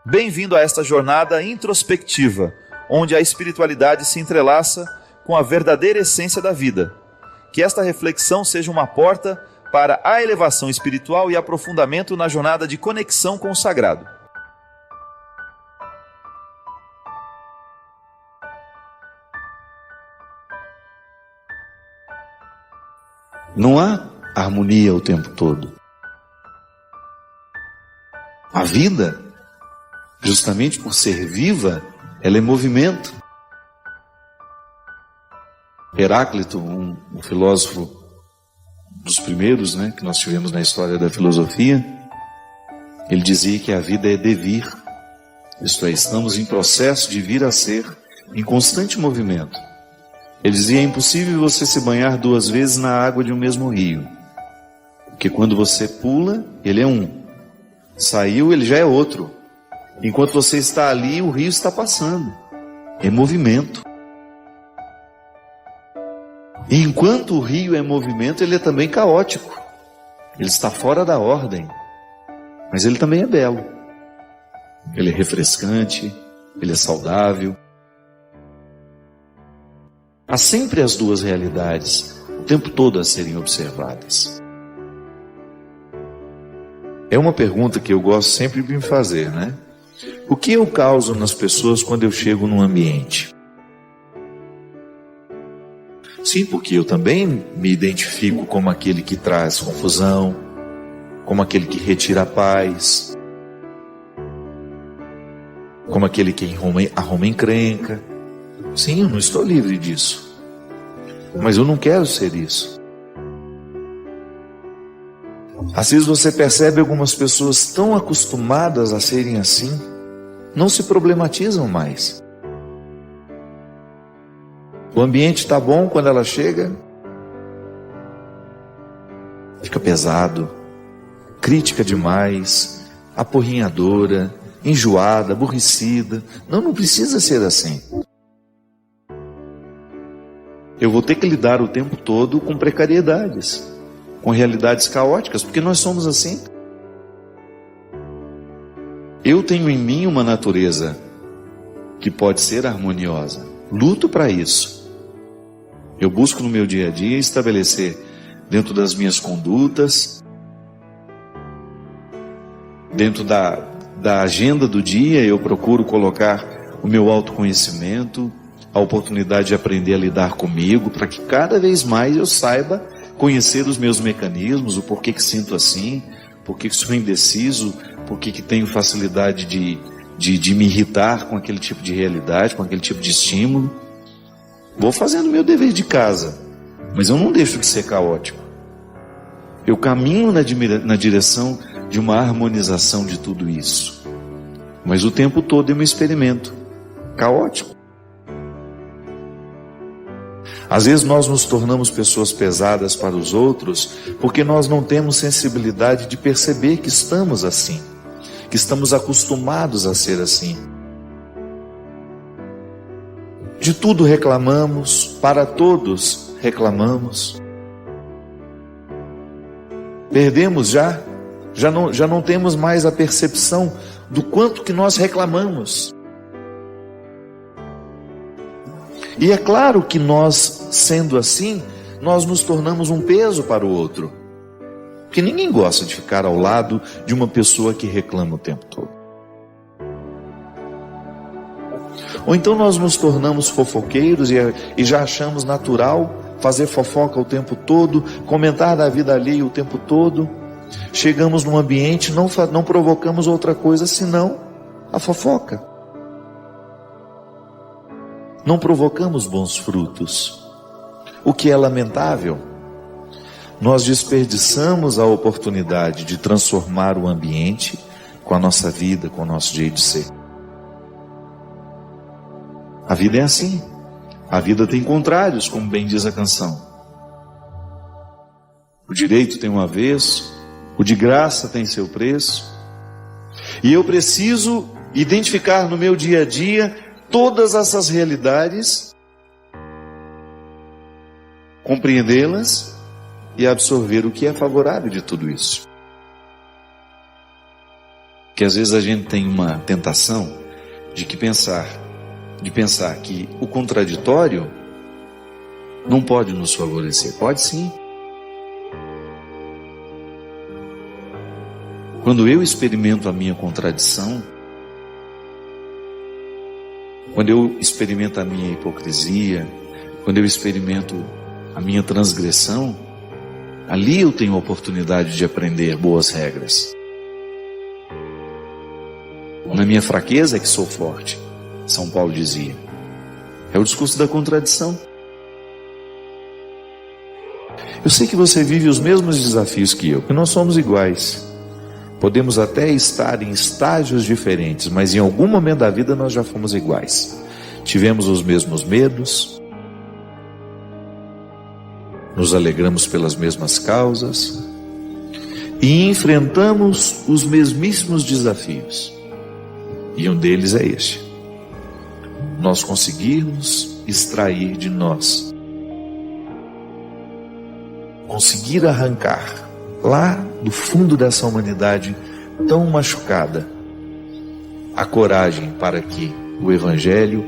Bem-vindo a esta jornada introspectiva, onde a espiritualidade se entrelaça com a verdadeira essência da vida. Que esta reflexão seja uma porta para a elevação espiritual e aprofundamento na jornada de conexão com o sagrado. Não há harmonia o tempo todo. A vida, justamente por ser viva, ela é movimento. Heráclito, um filósofo dos primeiros, que nós tivemos na história da filosofia, ele dizia que a vida é devir, isto é, estamos em processo de vir a ser, em constante movimento. Ele dizia: é impossível você se banhar 2 vezes na água de um mesmo rio, porque quando você pula, ele é um, saiu, ele já é outro. Enquanto você está ali, o rio está passando, é movimento. E enquanto o rio é movimento, ele é também caótico, ele está fora da ordem, mas ele também é belo, ele é refrescante, ele é saudável. Há sempre as duas realidades, o tempo todo a serem observadas. É uma pergunta que eu gosto sempre de me fazer, O que eu causo nas pessoas quando eu chego num ambiente? Sim, porque eu também me identifico como aquele que traz confusão, como aquele que retira a paz, como aquele que arruma encrenca. Sim, eu não estou livre disso, mas eu não quero ser isso. Às vezes você percebe algumas pessoas tão acostumadas a serem assim, não se problematizam mais. O ambiente está bom quando ela chega, fica pesado, crítica demais, apurrinhadora, enjoada, aborrecida. Não precisa ser assim. Eu vou ter que lidar o tempo todo com precariedades, com realidades caóticas, porque nós somos assim. Eu tenho em mim uma natureza que pode ser harmoniosa. Luto para isso. Eu busco no meu dia a dia estabelecer dentro das minhas condutas, dentro da agenda do dia, eu procuro colocar o meu autoconhecimento, a oportunidade de aprender a lidar comigo, para que cada vez mais eu saiba conhecer os meus mecanismos, o porquê que sinto assim, porquê que sou indeciso, porquê que tenho facilidade de me irritar com aquele tipo de realidade, com aquele tipo de estímulo. Vou fazendo o meu dever de casa, mas eu não deixo de ser caótico. Eu caminho na direção de uma harmonização de tudo isso, mas o tempo todo eu me experimento caótico. Às vezes nós nos tornamos pessoas pesadas para os outros porque nós não temos sensibilidade de perceber que estamos assim, que estamos acostumados a ser assim. De tudo reclamamos, para todos reclamamos. Perdemos já não temos mais a percepção do quanto que nós reclamamos. E é claro que nós, sendo assim, nós nos tornamos um peso para o outro. Porque ninguém gosta de ficar ao lado de uma pessoa que reclama o tempo todo. Ou então nós nos tornamos fofoqueiros e já achamos natural fazer fofoca o tempo todo, comentar da vida alheia o tempo todo. Chegamos num ambiente, não provocamos outra coisa senão a fofoca. Não provocamos bons frutos, o que é lamentável. Nós desperdiçamos a oportunidade de transformar o ambiente com a nossa vida, com o nosso jeito de ser. A vida é assim. A vida tem contrários, como bem diz a canção. O direito tem um avesso, o de graça tem seu preço. E eu preciso identificar no meu dia a dia todas essas realidades, compreendê-las e absorver o que é favorável de tudo isso. que às vezes a gente tem uma tentação de pensar que o contraditório não pode nos favorecer. Pode sim. Quando eu experimento a minha contradição, quando eu experimento a minha hipocrisia, quando eu experimento a minha transgressão, ali eu tenho a oportunidade de aprender boas regras. Na minha fraqueza é que sou forte, São Paulo dizia. É o discurso da contradição. Eu sei que você vive os mesmos desafios que eu, que nós somos iguais. Podemos até estar em estágios diferentes, mas em algum momento da vida nós já fomos iguais. Tivemos os mesmos medos, nos alegramos pelas mesmas causas e enfrentamos os mesmíssimos desafios. E um deles é este: nós conseguirmos extrair de nós, conseguir arrancar lá do fundo dessa humanidade tão machucada a coragem para que o Evangelho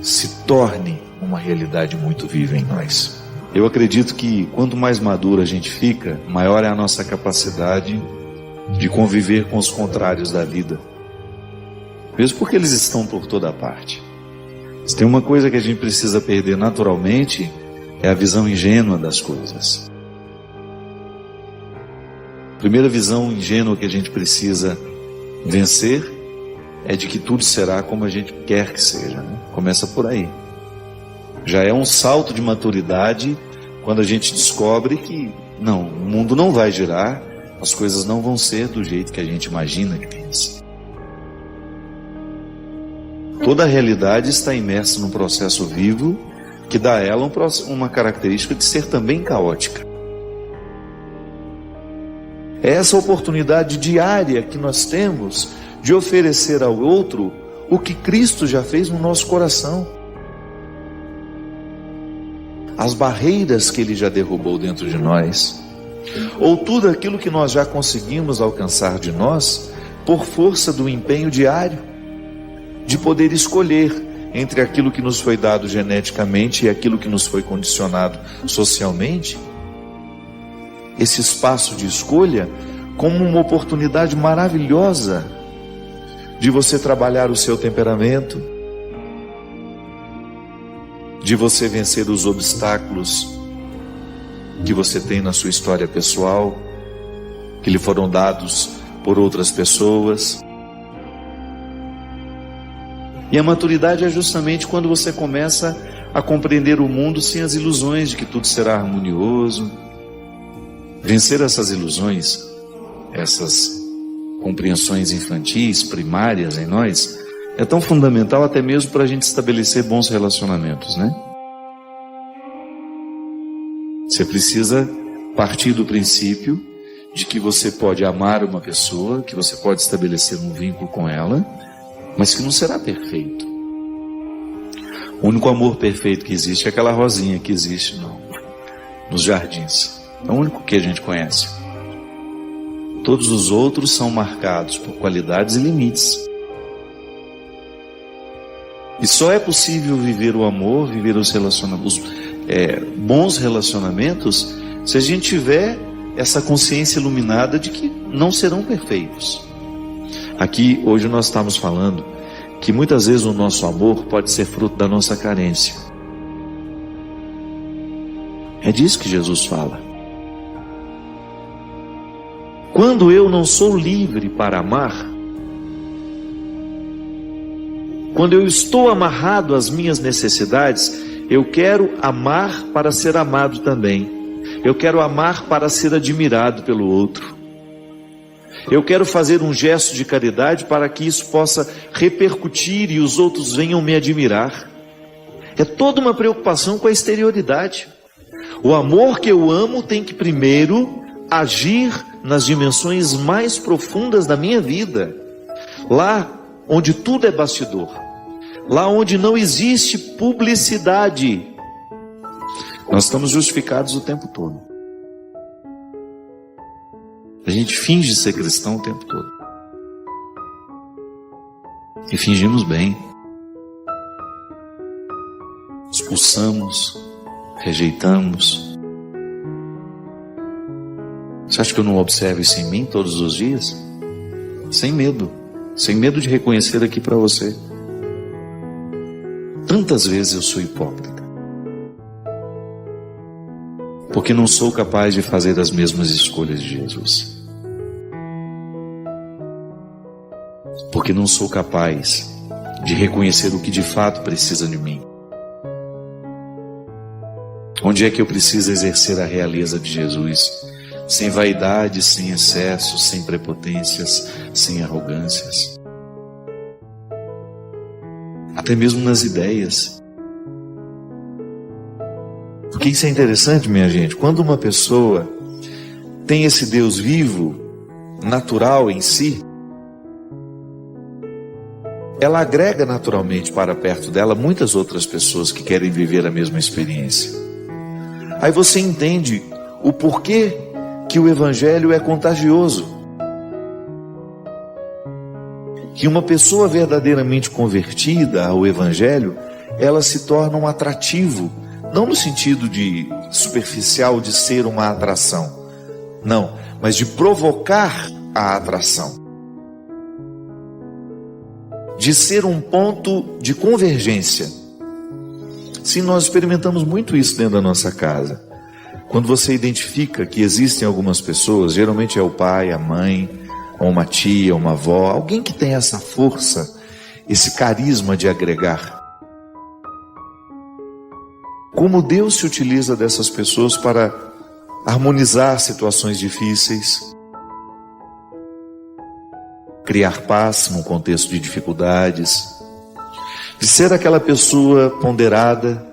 se torne uma realidade muito viva em nós. Eu acredito que quanto mais maduro a gente fica, maior é a nossa capacidade de conviver com os contrários da vida, mesmo porque eles estão por toda parte. Se tem uma coisa que a gente precisa perder naturalmente, é a visão ingênua das coisas. A primeira visão ingênua que a gente precisa vencer é de que tudo será como a gente quer que seja, né? Começa por aí. Já é um salto de maturidade quando a gente descobre que não, o mundo não vai girar, as coisas não vão ser do jeito que a gente imagina que tem que ser. Toda a realidade está imersa num processo vivo que dá a ela uma característica de ser também caótica. É essa oportunidade diária que nós temos de oferecer ao outro o que Cristo já fez no nosso coração. As barreiras que Ele já derrubou dentro de nós, ou tudo aquilo que nós já conseguimos alcançar de nós, por força do empenho diário, de poder escolher entre aquilo que nos foi dado geneticamente e aquilo que nos foi condicionado socialmente. Esse espaço de escolha como uma oportunidade maravilhosa de você trabalhar o seu temperamento, de você vencer os obstáculos que você tem na sua história pessoal, que lhe foram dados por outras pessoas. E a maturidade é justamente quando você começa a compreender o mundo sem as ilusões de que tudo será harmonioso. Vencer essas ilusões, essas compreensões infantis, primárias em nós, é tão fundamental até mesmo para a gente estabelecer bons relacionamentos, né? Você precisa partir do princípio de que você pode amar uma pessoa, que você pode estabelecer um vínculo com ela, mas que não será perfeito. O único amor perfeito que existe é aquela rosinha que existe nos jardins. É o único que a gente conhece. Todos os outros são marcados por qualidades e limites. E só é possível viver o amor, viver os relacionamentos, bons relacionamentos, se a gente tiver essa consciência iluminada de que não serão perfeitos. Aqui, hoje nós estamos falando que muitas vezes o nosso amor pode ser fruto da nossa carência. É disso que Jesus fala. Quando eu não sou livre para amar, quando eu estou amarrado às minhas necessidades, eu quero amar para ser amado também. Eu quero amar para ser admirado pelo outro. Eu quero fazer um gesto de caridade para que isso possa repercutir e os outros venham me admirar. É toda uma preocupação com a exterioridade. O amor que eu amo tem que primeiro agir nas dimensões mais profundas da minha vida. Lá onde tudo é bastidor. Lá onde não existe publicidade. Nós estamos justificados o tempo todo. A gente finge ser cristão o tempo todo. e fingimos bem. Expulsamos, rejeitamos. Você acha que eu não observo isso em mim todos os dias? Sem medo de reconhecer aqui para você. Tantas vezes eu sou hipócrita, porque não sou capaz de fazer as mesmas escolhas de Jesus, porque não sou capaz de reconhecer o que de fato precisa de mim. Onde é que eu preciso exercer a realeza de Jesus? Sem vaidade, sem excessos, sem prepotências, sem arrogâncias. Até mesmo nas ideias. Porque isso é interessante, minha gente. Quando uma pessoa tem esse Deus vivo, natural em si, ela agrega naturalmente para perto dela muitas outras pessoas que querem viver a mesma experiência. Aí você entende o porquê que o Evangelho é contagioso. Que uma pessoa verdadeiramente convertida ao Evangelho, ela se torna um atrativo, não no sentido de superficial de ser uma atração, não, mas de provocar a atração, de ser um ponto de convergência. Sim, nós experimentamos muito isso dentro da nossa casa. Quando você identifica que existem algumas pessoas, geralmente é o pai, a mãe, ou uma tia, uma avó, alguém que tem essa força, esse carisma de agregar. Como Deus se utiliza dessas pessoas para harmonizar situações difíceis, criar paz num contexto de dificuldades, de ser aquela pessoa ponderada,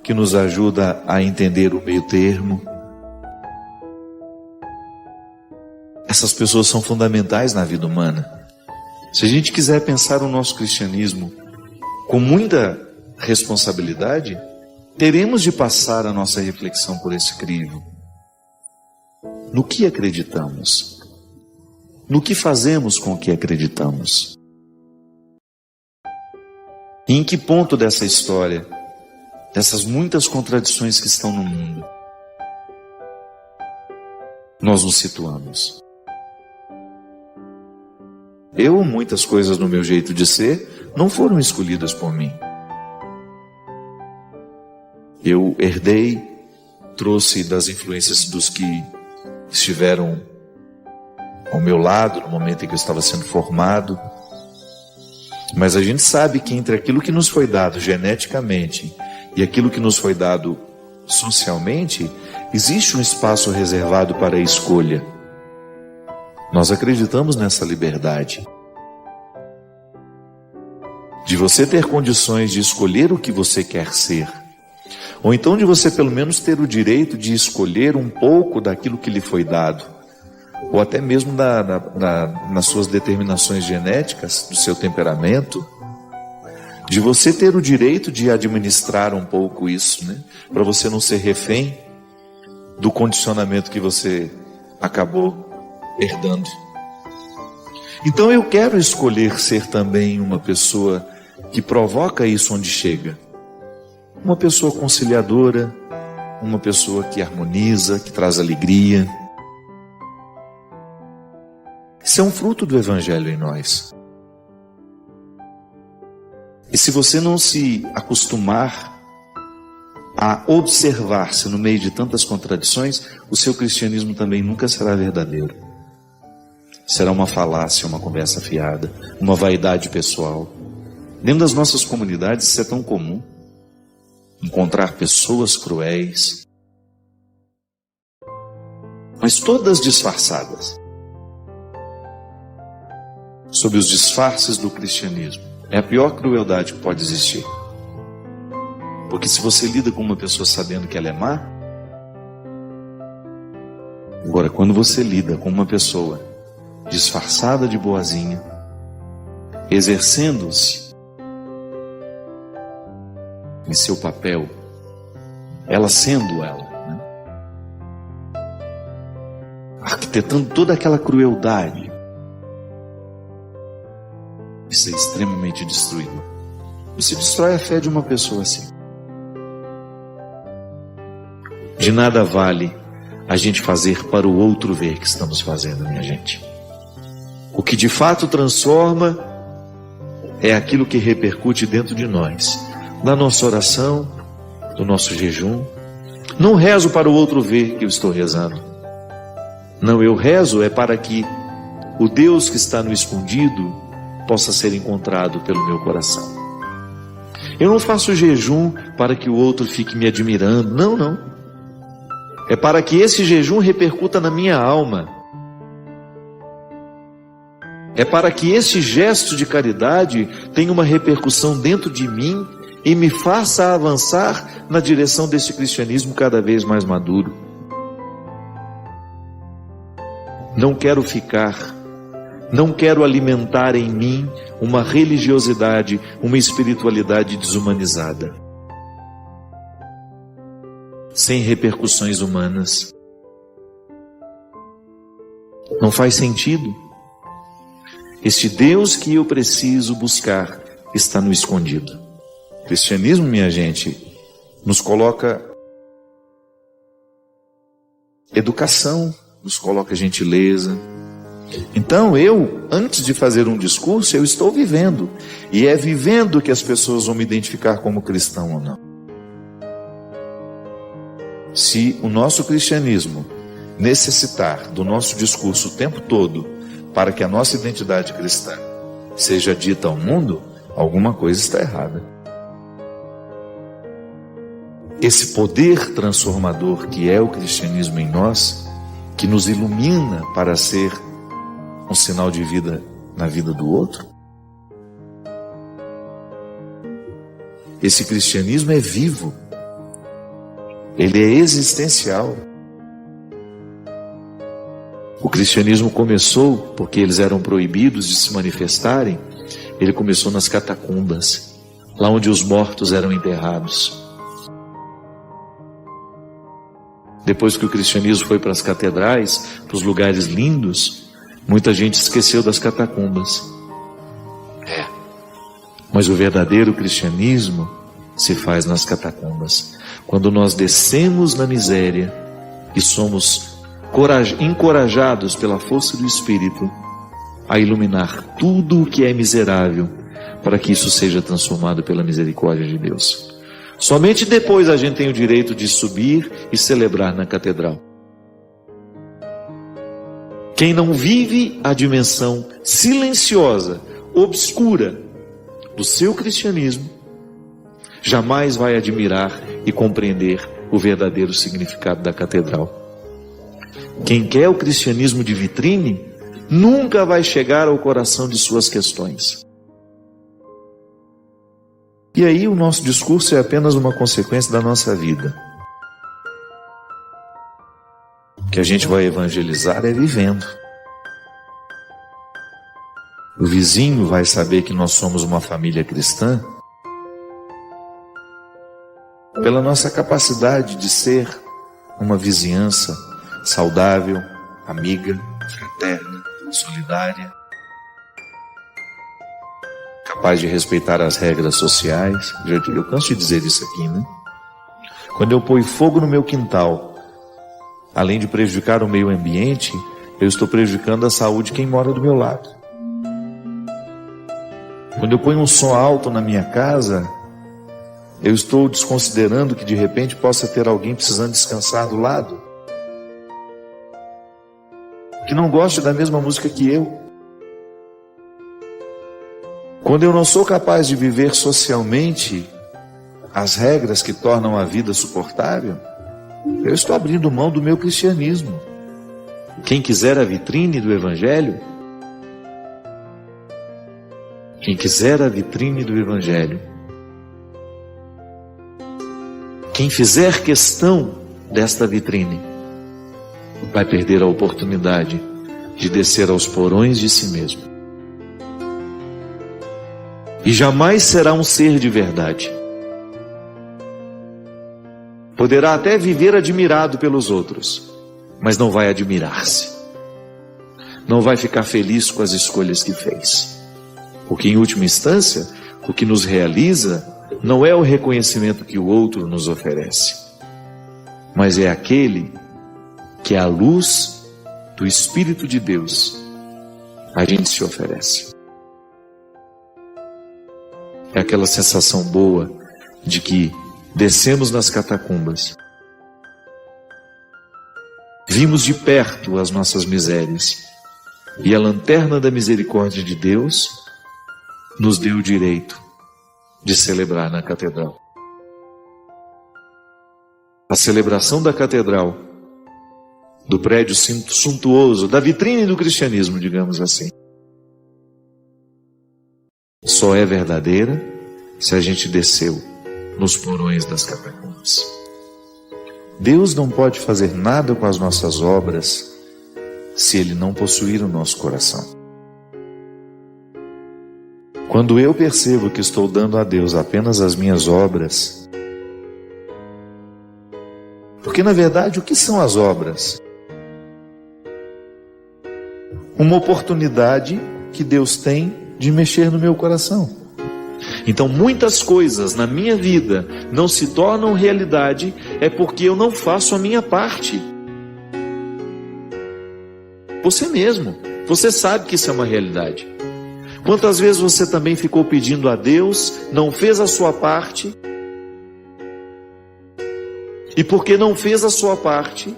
que nos ajuda a entender o meio termo. Essas pessoas são fundamentais na vida humana. Se a gente quiser pensar o nosso cristianismo com muita responsabilidade, teremos de passar a nossa reflexão por esse crivo. No que acreditamos? No que fazemos com o que acreditamos? E em que ponto dessa história, dessas muitas contradições que estão no mundo, nós nos situamos? Muitas coisas no meu jeito de ser não foram escolhidas por mim. Eu herdei, trouxe das influências dos que estiveram ao meu lado no momento em que eu estava sendo formado. Mas a gente sabe que entre aquilo que nos foi dado geneticamente e aquilo que nos foi dado socialmente, existe um espaço reservado para a escolha. Nós acreditamos nessa liberdade. De você ter condições de escolher o que você quer ser. Ou então de você pelo menos ter o direito de escolher um pouco daquilo que lhe foi dado. Ou até mesmo nas suas determinações genéticas, do seu temperamento. De você ter o direito de administrar um pouco isso, né? Para você não ser refém do condicionamento que você acabou herdando. Então eu quero escolher ser também uma pessoa que provoca isso onde chega. Uma pessoa conciliadora, uma pessoa que harmoniza, que traz alegria. Isso é um fruto do Evangelho em nós. E se você não se acostumar a observar-se no meio de tantas contradições, o seu cristianismo também nunca será verdadeiro. Será uma falácia, uma conversa fiada, uma vaidade pessoal. Dentro das nossas comunidades isso é tão comum. Encontrar pessoas cruéis, mas todas disfarçadas, sob os disfarces do cristianismo. É a pior crueldade que pode existir. Porque se você lida com uma pessoa sabendo que ela é má, agora quando você lida com uma pessoa disfarçada de boazinha, exercendo-se em seu papel, ela sendo ela, né? Arquitetando toda aquela crueldade, e ser extremamente destruidor. Você destrói a fé de uma pessoa assim. De nada vale a gente fazer para o outro ver que estamos fazendo, minha gente. O que de fato transforma é aquilo que repercute dentro de nós, na nossa oração, do nosso jejum. Não rezo para o outro ver que eu estou rezando. Não, eu rezo é para que o Deus que está no escondido possa ser encontrado pelo meu coração. Eu não faço jejum para que o outro fique me admirando. Não, não. É para que esse jejum repercuta na minha alma. É para que esse gesto de caridade tenha uma repercussão dentro de mim e me faça avançar na direção desse cristianismo cada vez mais maduro. Não quero alimentar em mim uma religiosidade, uma espiritualidade desumanizada, sem repercussões humanas. Não faz sentido. Este Deus que eu preciso buscar está no escondido. O cristianismo, minha gente, nos coloca educação, nos coloca gentileza. Então antes de fazer um discurso, eu estou vivendo. E é vivendo que as pessoas vão me identificar como cristão ou não. Se o nosso cristianismo necessitar do nosso discurso o tempo todo para que a nossa identidade cristã seja dita ao mundo, alguma coisa está errada. Esse poder transformador que é o cristianismo em nós, que nos ilumina para ser um sinal de vida na vida do outro, esse cristianismo é vivo, ele é existencial. O cristianismo começou porque eles eram proibidos de se manifestarem. Ele começou nas catacumbas, lá onde os mortos eram enterrados. Depois que o cristianismo foi para as catedrais, para os lugares lindos, muita gente esqueceu das catacumbas. Mas o verdadeiro cristianismo se faz nas catacumbas, quando nós descemos na miséria e somos encorajados pela força do Espírito a iluminar tudo o que é miserável, para que isso seja transformado pela misericórdia de Deus. Somente depois a gente tem o direito de subir e celebrar na catedral. Quem não vive a dimensão silenciosa, obscura do seu cristianismo, jamais vai admirar e compreender o verdadeiro significado da catedral. Quem quer o cristianismo de vitrine, nunca vai chegar ao coração de suas questões. E aí o nosso discurso é apenas uma consequência da nossa vida. O que a gente vai evangelizar é vivendo. O vizinho vai saber que nós somos uma família cristã pela nossa capacidade de ser uma vizinhança saudável, amiga, fraterna, solidária, capaz de respeitar as regras sociais. Eu canso de dizer isso aqui, né? Quando eu ponho fogo no meu quintal, além de prejudicar o meio ambiente, eu estou prejudicando a saúde de quem mora do meu lado. Quando eu ponho um som alto na minha casa, eu estou desconsiderando que de repente possa ter alguém precisando descansar do lado, que não gosta da mesma música que eu. Quando eu não sou capaz de viver socialmente as regras que tornam a vida suportável, eu estou abrindo mão do meu cristianismo. Quem quiser a vitrine do Evangelho, quem fizer questão desta vitrine, vai perder a oportunidade de descer aos porões de si mesmo. E jamais será um ser de verdade. Poderá até viver admirado pelos outros, mas não vai admirar-se. Não vai ficar feliz com as escolhas que fez. Porque, em última instância, o que nos realiza não é o reconhecimento que o outro nos oferece, mas é aquele que, à luz do Espírito de Deus, a gente se oferece. É aquela sensação boa de que descemos nas catacumbas, vimos de perto as nossas misérias, e a lanterna da misericórdia de Deus nos deu o direito de celebrar na catedral. A celebração da catedral, do prédio suntuoso, da vitrine do cristianismo, digamos assim, só é verdadeira se a gente desceu nos porões das catacumbas. Deus não pode fazer nada com as nossas obras se Ele não possuir o nosso coração. Quando eu percebo que estou dando a Deus apenas as minhas obras, porque na verdade o que são as obras? Uma oportunidade que Deus tem de mexer no meu coração. Então muitas coisas na minha vida não se tornam realidade é porque eu não faço a minha parte. Você mesmo, você sabe que isso é uma realidade. Quantas vezes você também ficou pedindo a Deus, não fez a sua parte, e porque não fez a sua parte,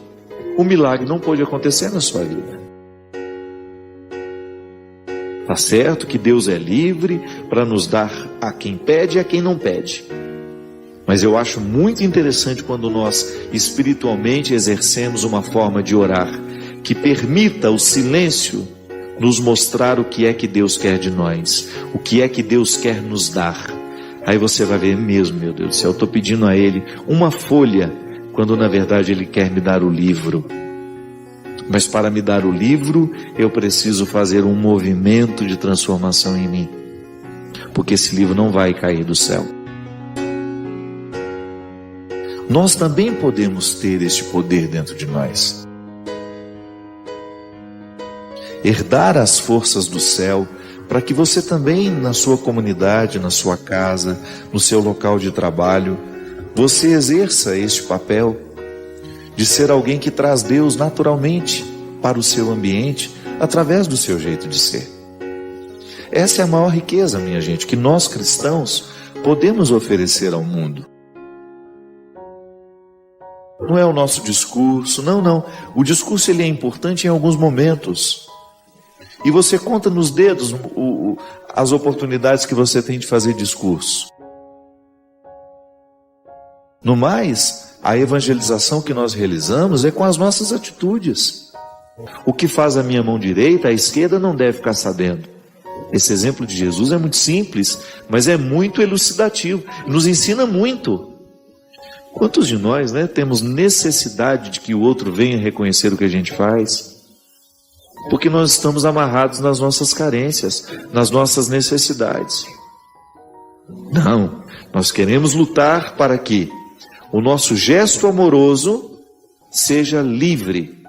o milagre não pôde acontecer na sua vida. Tá certo que Deus é livre para nos dar a quem pede e a quem não pede. Mas eu acho muito interessante quando nós espiritualmente exercemos uma forma de orar que permita o silêncio nos mostrar o que é que Deus quer de nós, o que é que Deus quer nos dar. Aí você vai ver mesmo, meu Deus do céu, eu estou pedindo a Ele uma folha, quando na verdade Ele quer me dar o livro. Mas para me dar o livro, eu preciso fazer um movimento de transformação em mim, porque esse livro não vai cair do céu. Nós também podemos ter este poder dentro de nós. Herdar as forças do céu, para que você também, na sua comunidade, na sua casa, no seu local de trabalho, você exerça este papel de ser alguém que traz Deus naturalmente para o seu ambiente, através do seu jeito de ser. Essa é a maior riqueza, minha gente, que nós cristãos podemos oferecer ao mundo. Não é o nosso discurso, não. O discurso ele é importante em alguns momentos. E você conta nos dedos as oportunidades que você tem de fazer discurso. No mais, a evangelização que nós realizamos é com as nossas atitudes. O que faz a minha mão direita, a esquerda não deve ficar sabendo. Esse exemplo de Jesus é muito simples, mas é muito elucidativo, nos ensina muito. Quantos de nós, temos necessidade de que o outro venha reconhecer o que a gente faz? Porque nós estamos amarrados nas nossas carências, nas nossas necessidades. Não, nós queremos lutar para que o nosso gesto amoroso seja livre.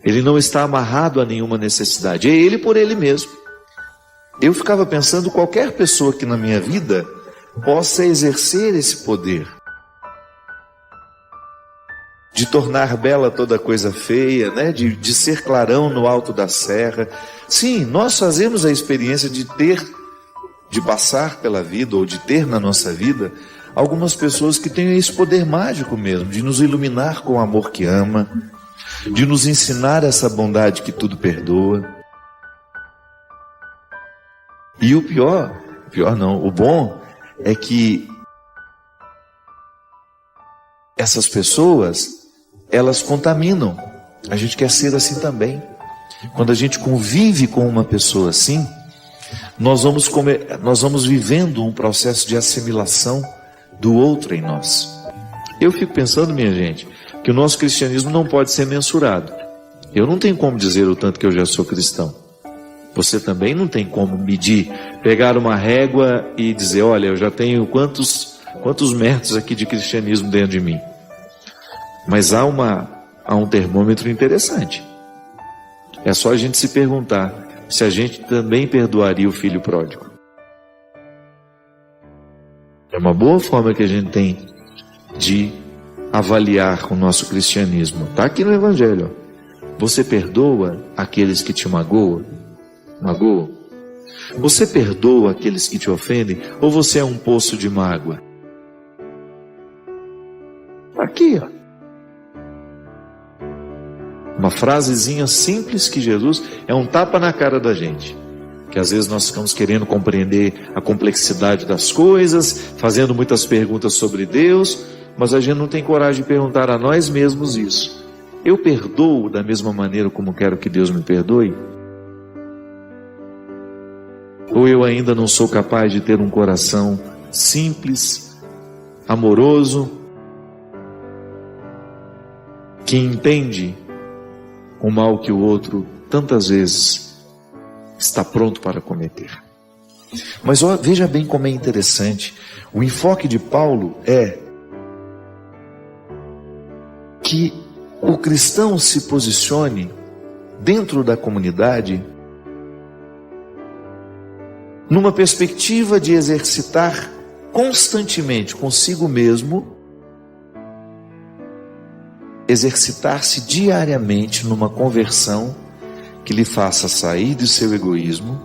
Ele não está amarrado a nenhuma necessidade, é ele por ele mesmo. Eu ficava pensando, qualquer pessoa que na minha vida possa exercer esse poder de tornar bela toda coisa feia, de ser clarão no alto da serra. Sim, nós fazemos a experiência de passar pela vida, ou de ter na nossa vida, algumas pessoas que têm esse poder mágico mesmo, de nos iluminar com o amor que ama, de nos ensinar essa bondade que tudo perdoa. E o bom é que essas pessoas, elas contaminam. A gente quer ser assim também. Quando a gente convive com uma pessoa assim, nós vamos vivendo um processo de assimilação do outro em nós. Eu fico pensando, minha gente, que o nosso cristianismo não pode ser mensurado. Eu não tenho como dizer o tanto que eu já sou cristão. Você também não tem como medir, pegar uma régua e dizer, olha, eu já tenho quantos metros aqui de cristianismo dentro de mim. Mas há um termômetro interessante. É só a gente se perguntar, se a gente também perdoaria o filho pródigo. É uma boa forma que a gente tem de avaliar o nosso cristianismo. Está aqui no Evangelho. Você perdoa aqueles que te magoam? Você perdoa aqueles que te ofendem? Ou você é um poço de mágoa? Aqui, ó. Uma frasezinha simples que Jesus é um tapa na cara da gente. Que às vezes nós ficamos querendo compreender a complexidade das coisas, fazendo muitas perguntas sobre Deus, mas a gente não tem coragem de perguntar a nós mesmos isso. Eu perdoo da mesma maneira como quero que Deus me perdoe? Ou eu ainda não sou capaz de ter um coração simples, amoroso, que entende o mal que o outro tantas vezes está pronto para cometer? Mas veja bem como é interessante. O enfoque de Paulo é que o cristão se posicione dentro da comunidade numa perspectiva de exercitar constantemente consigo mesmo, exercitar-se diariamente numa conversão que lhe faça sair do seu egoísmo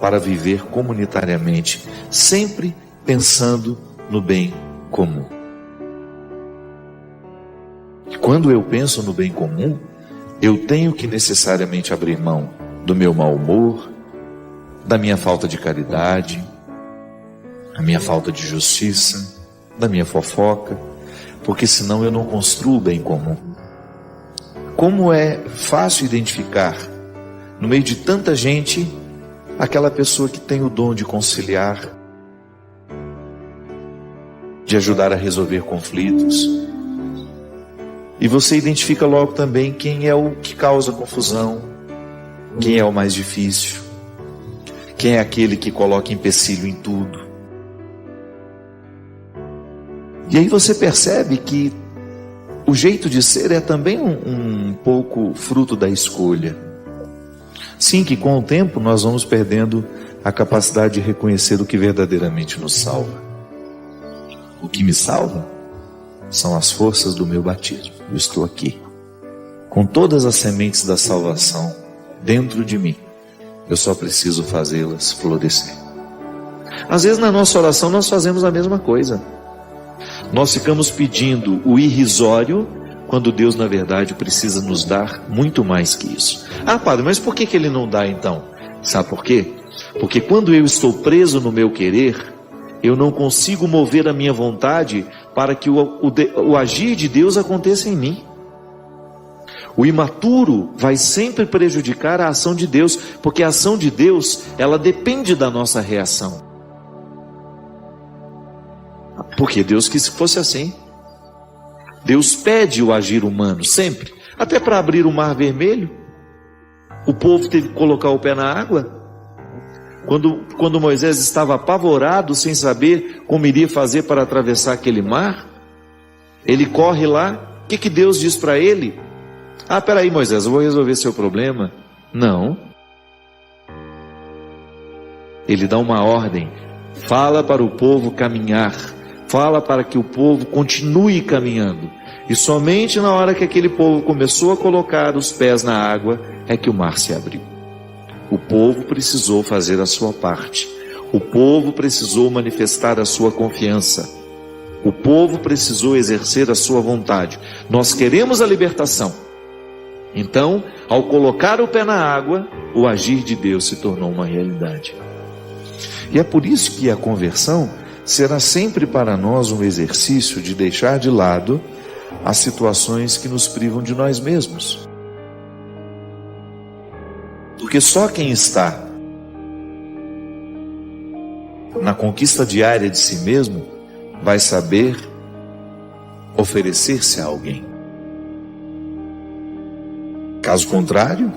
para viver comunitariamente, sempre pensando no bem comum. E quando eu penso no bem comum, eu tenho que necessariamente abrir mão do meu mau humor, da minha falta de caridade, da minha falta de justiça, da minha fofoca, porque senão eu não construo o bem comum. Como é fácil identificar, no meio de tanta gente, aquela pessoa que tem o dom de conciliar, de ajudar a resolver conflitos. E você identifica logo também quem é o que causa confusão, quem é o mais difícil, quem é aquele que coloca empecilho em tudo. E aí você percebe que o jeito de ser é também um pouco fruto da escolha. Sim, que com o tempo nós vamos perdendo a capacidade de reconhecer o que verdadeiramente nos salva. O que me salva são as forças do meu batismo. Eu estou aqui, com todas as sementes da salvação dentro de mim. Eu só preciso fazê-las florescer. Às vezes na nossa oração nós fazemos a mesma coisa. Nós ficamos pedindo o irrisório, quando Deus na verdade precisa nos dar muito mais que isso. Ah, padre, mas por que ele não dá então? Sabe por quê? Porque quando eu estou preso no meu querer, eu não consigo mover a minha vontade para que o agir de Deus aconteça em mim. O imaturo vai sempre prejudicar a ação de Deus, porque a ação de Deus, ela depende da nossa reação. Porque Deus quis que fosse assim. Deus pede o agir humano, sempre. Até para abrir o mar vermelho, o povo teve que colocar o pé na água. Quando Moisés estava apavorado, sem saber como iria fazer para atravessar aquele mar, ele corre lá. O que Deus diz para ele? Ah, peraí, Moisés, eu vou resolver seu problema. Não. Ele dá uma ordem. Fala para o povo caminhar. Fala para que o povo continue caminhando. E somente na hora que aquele povo começou a colocar os pés na água, é que o mar se abriu. O povo precisou fazer a sua parte. O povo precisou manifestar a sua confiança. O povo precisou exercer a sua vontade. Nós queremos a libertação. Então, ao colocar o pé na água, o agir de Deus se tornou uma realidade. E é por isso que a conversão será sempre para nós um exercício de deixar de lado as situações que nos privam de nós mesmos. Porque só quem está na conquista diária de si mesmo vai saber oferecer-se a alguém. Caso contrário,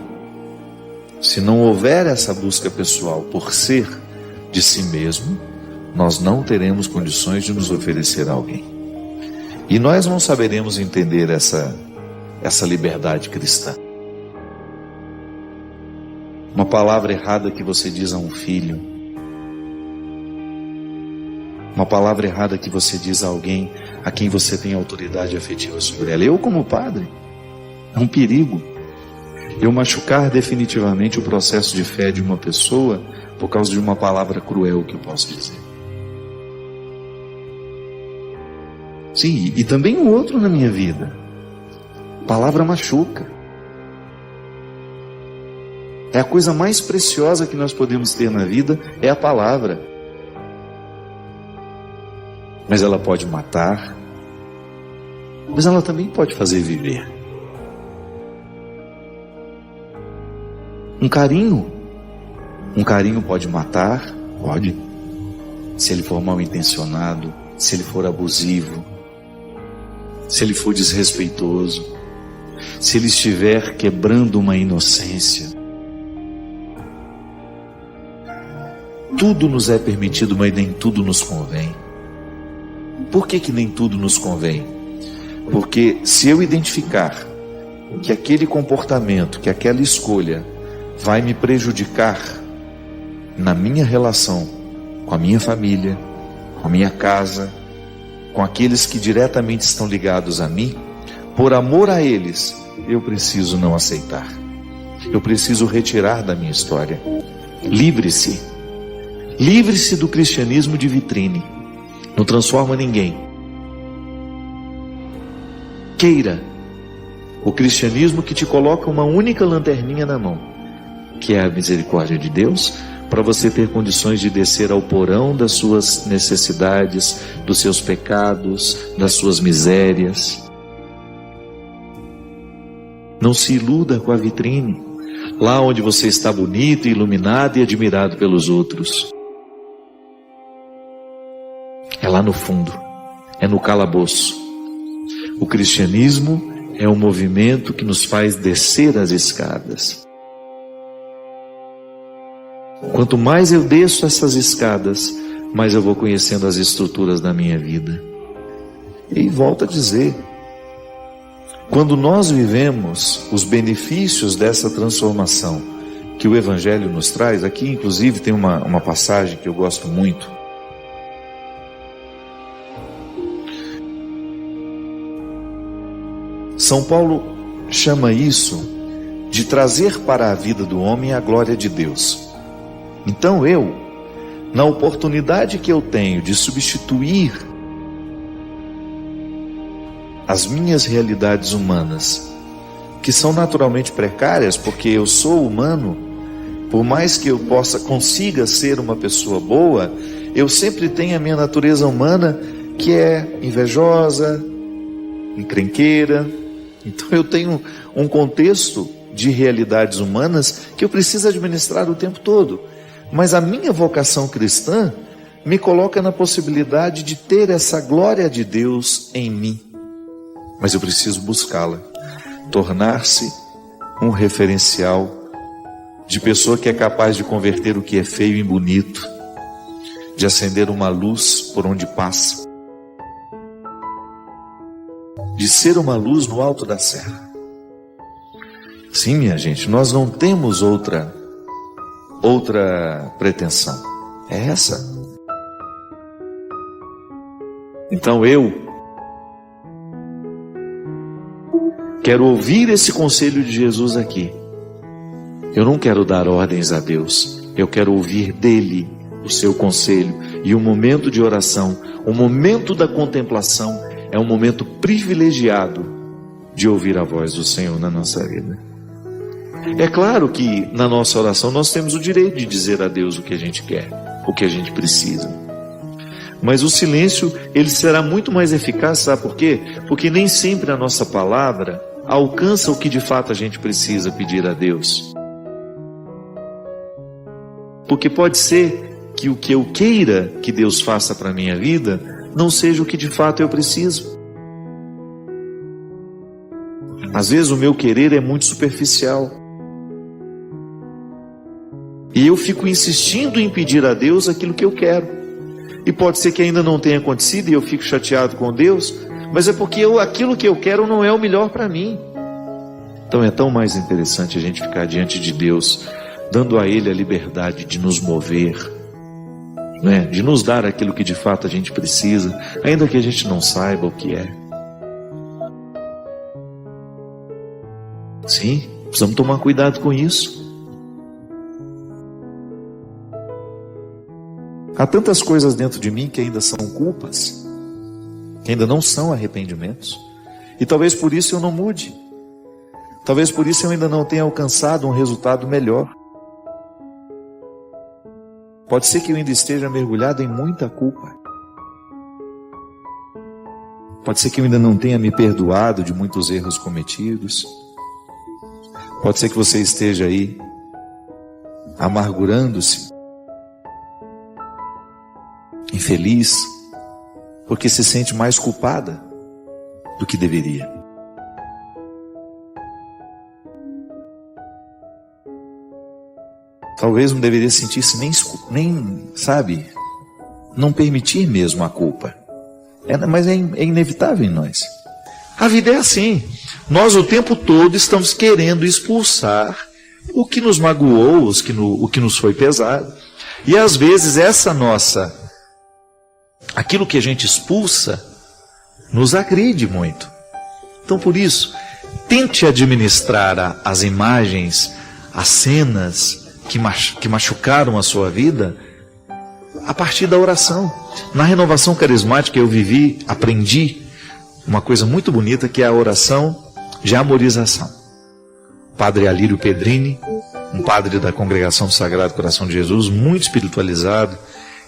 se não houver essa busca pessoal por ser de si mesmo, nós não teremos condições de nos oferecer a alguém. E nós não saberemos entender essa liberdade cristã. uma palavra errada que você diz a um filho, uma palavra errada que você diz a alguém a quem você tem autoridade afetiva sobre ela. Eu, como padre, é um perigo eu machucar definitivamente o processo de fé de uma pessoa por causa de uma palavra cruel que eu posso dizer. Sim, e também o outro na minha vida. Palavra machuca. É a coisa mais preciosa que nós podemos ter na vida, é a palavra. Mas ela pode matar, mas ela também pode fazer viver. Um carinho pode matar, pode, se ele for mal intencionado, se ele for abusivo, se ele for desrespeitoso, se ele estiver quebrando uma inocência. Tudo nos é permitido, mas nem tudo nos convém. Por que nem tudo nos convém? Porque se eu identificar que aquele comportamento, que aquela escolha vai me prejudicar na minha relação com a minha família, com a minha casa, com aqueles que diretamente estão ligados a mim, por amor a eles, eu preciso não aceitar. Eu preciso retirar da minha história. Livre-se. Livre-se do cristianismo de vitrine. Não transforma ninguém. Queira o cristianismo que te coloca uma única lanterninha na mão, que é a misericórdia de Deus, para você ter condições de descer ao porão das suas necessidades, dos seus pecados, das suas misérias. Não se iluda com a vitrine, lá onde você está bonito, iluminado e admirado pelos outros. É lá no fundo, é no calabouço. O cristianismo é um movimento que nos faz descer as escadas. Quanto mais eu desço essas escadas, mais eu vou conhecendo as estruturas da minha vida. E volto a dizer, quando nós vivemos os benefícios dessa transformação que o Evangelho nos traz, aqui inclusive tem uma passagem que eu gosto muito. São Paulo chama isso de trazer para a vida do homem a glória de Deus. Então eu, na oportunidade que eu tenho de substituir as minhas realidades humanas, que são naturalmente precárias, porque eu sou humano, por mais que eu consiga ser uma pessoa boa, eu sempre tenho a minha natureza humana que é invejosa, encrenqueira. Então eu tenho um contexto de realidades humanas que eu preciso administrar o tempo todo. Mas a minha vocação cristã me coloca na possibilidade de ter essa glória de Deus em mim. Mas eu preciso buscá-la, tornar-se um referencial de pessoa que é capaz de converter o que é feio em bonito, de acender uma luz por onde passa, de ser uma luz no alto da serra. Sim, minha gente, nós não temos outra pretensão. É essa. Então eu quero ouvir esse conselho de Jesus aqui. Eu não quero dar ordens a Deus. Eu quero ouvir dele o seu conselho. E o momento de oração, o momento da contemplação, é um momento privilegiado de ouvir a voz do Senhor na nossa vida. É claro que na nossa oração nós temos o direito de dizer a Deus o que a gente quer, o que a gente precisa. Mas o silêncio, ele será muito mais eficaz, sabe por quê? Porque nem sempre a nossa palavra alcança o que de fato a gente precisa pedir a Deus. Porque pode ser que o que eu queira que Deus faça para a minha vida não seja o que de fato eu preciso. Às vezes o meu querer é muito superficial. E eu fico insistindo em pedir a Deus aquilo que eu quero. E pode ser que ainda não tenha acontecido e eu fico chateado com Deus, mas é porque aquilo que eu quero não é o melhor para mim. Então é tão mais interessante a gente ficar diante de Deus dando a Ele a liberdade de nos mover, né? De nos dar aquilo que de fato a gente precisa, ainda que a gente não saiba o que é. Sim, precisamos tomar cuidado com isso. Há tantas coisas dentro de mim que ainda são culpas, que ainda não são arrependimentos, e talvez por isso eu não mude, talvez por isso eu ainda não tenha alcançado um resultado melhor. Pode ser que eu ainda esteja mergulhado em muita culpa, pode ser que eu ainda não tenha me perdoado de muitos erros cometidos, pode ser que você esteja aí amargurando-se, infeliz, porque se sente mais culpada do que deveria. Talvez não deveria sentir-se nem, sabe, não permitir mesmo a culpa. Mas é inevitável em nós. A vida é assim. Nós o tempo todo estamos querendo expulsar o que nos magoou, o que nos foi pesado. E às vezes aquilo que a gente expulsa nos agride muito. Então por isso, tente administrar as imagens, as cenas que machucaram a sua vida a partir da oração. Na renovação carismática eu aprendi uma coisa muito bonita, que é a oração de amorização. O padre Alírio Pedrini, um padre da Congregação do Sagrado Coração de Jesus, muito espiritualizado,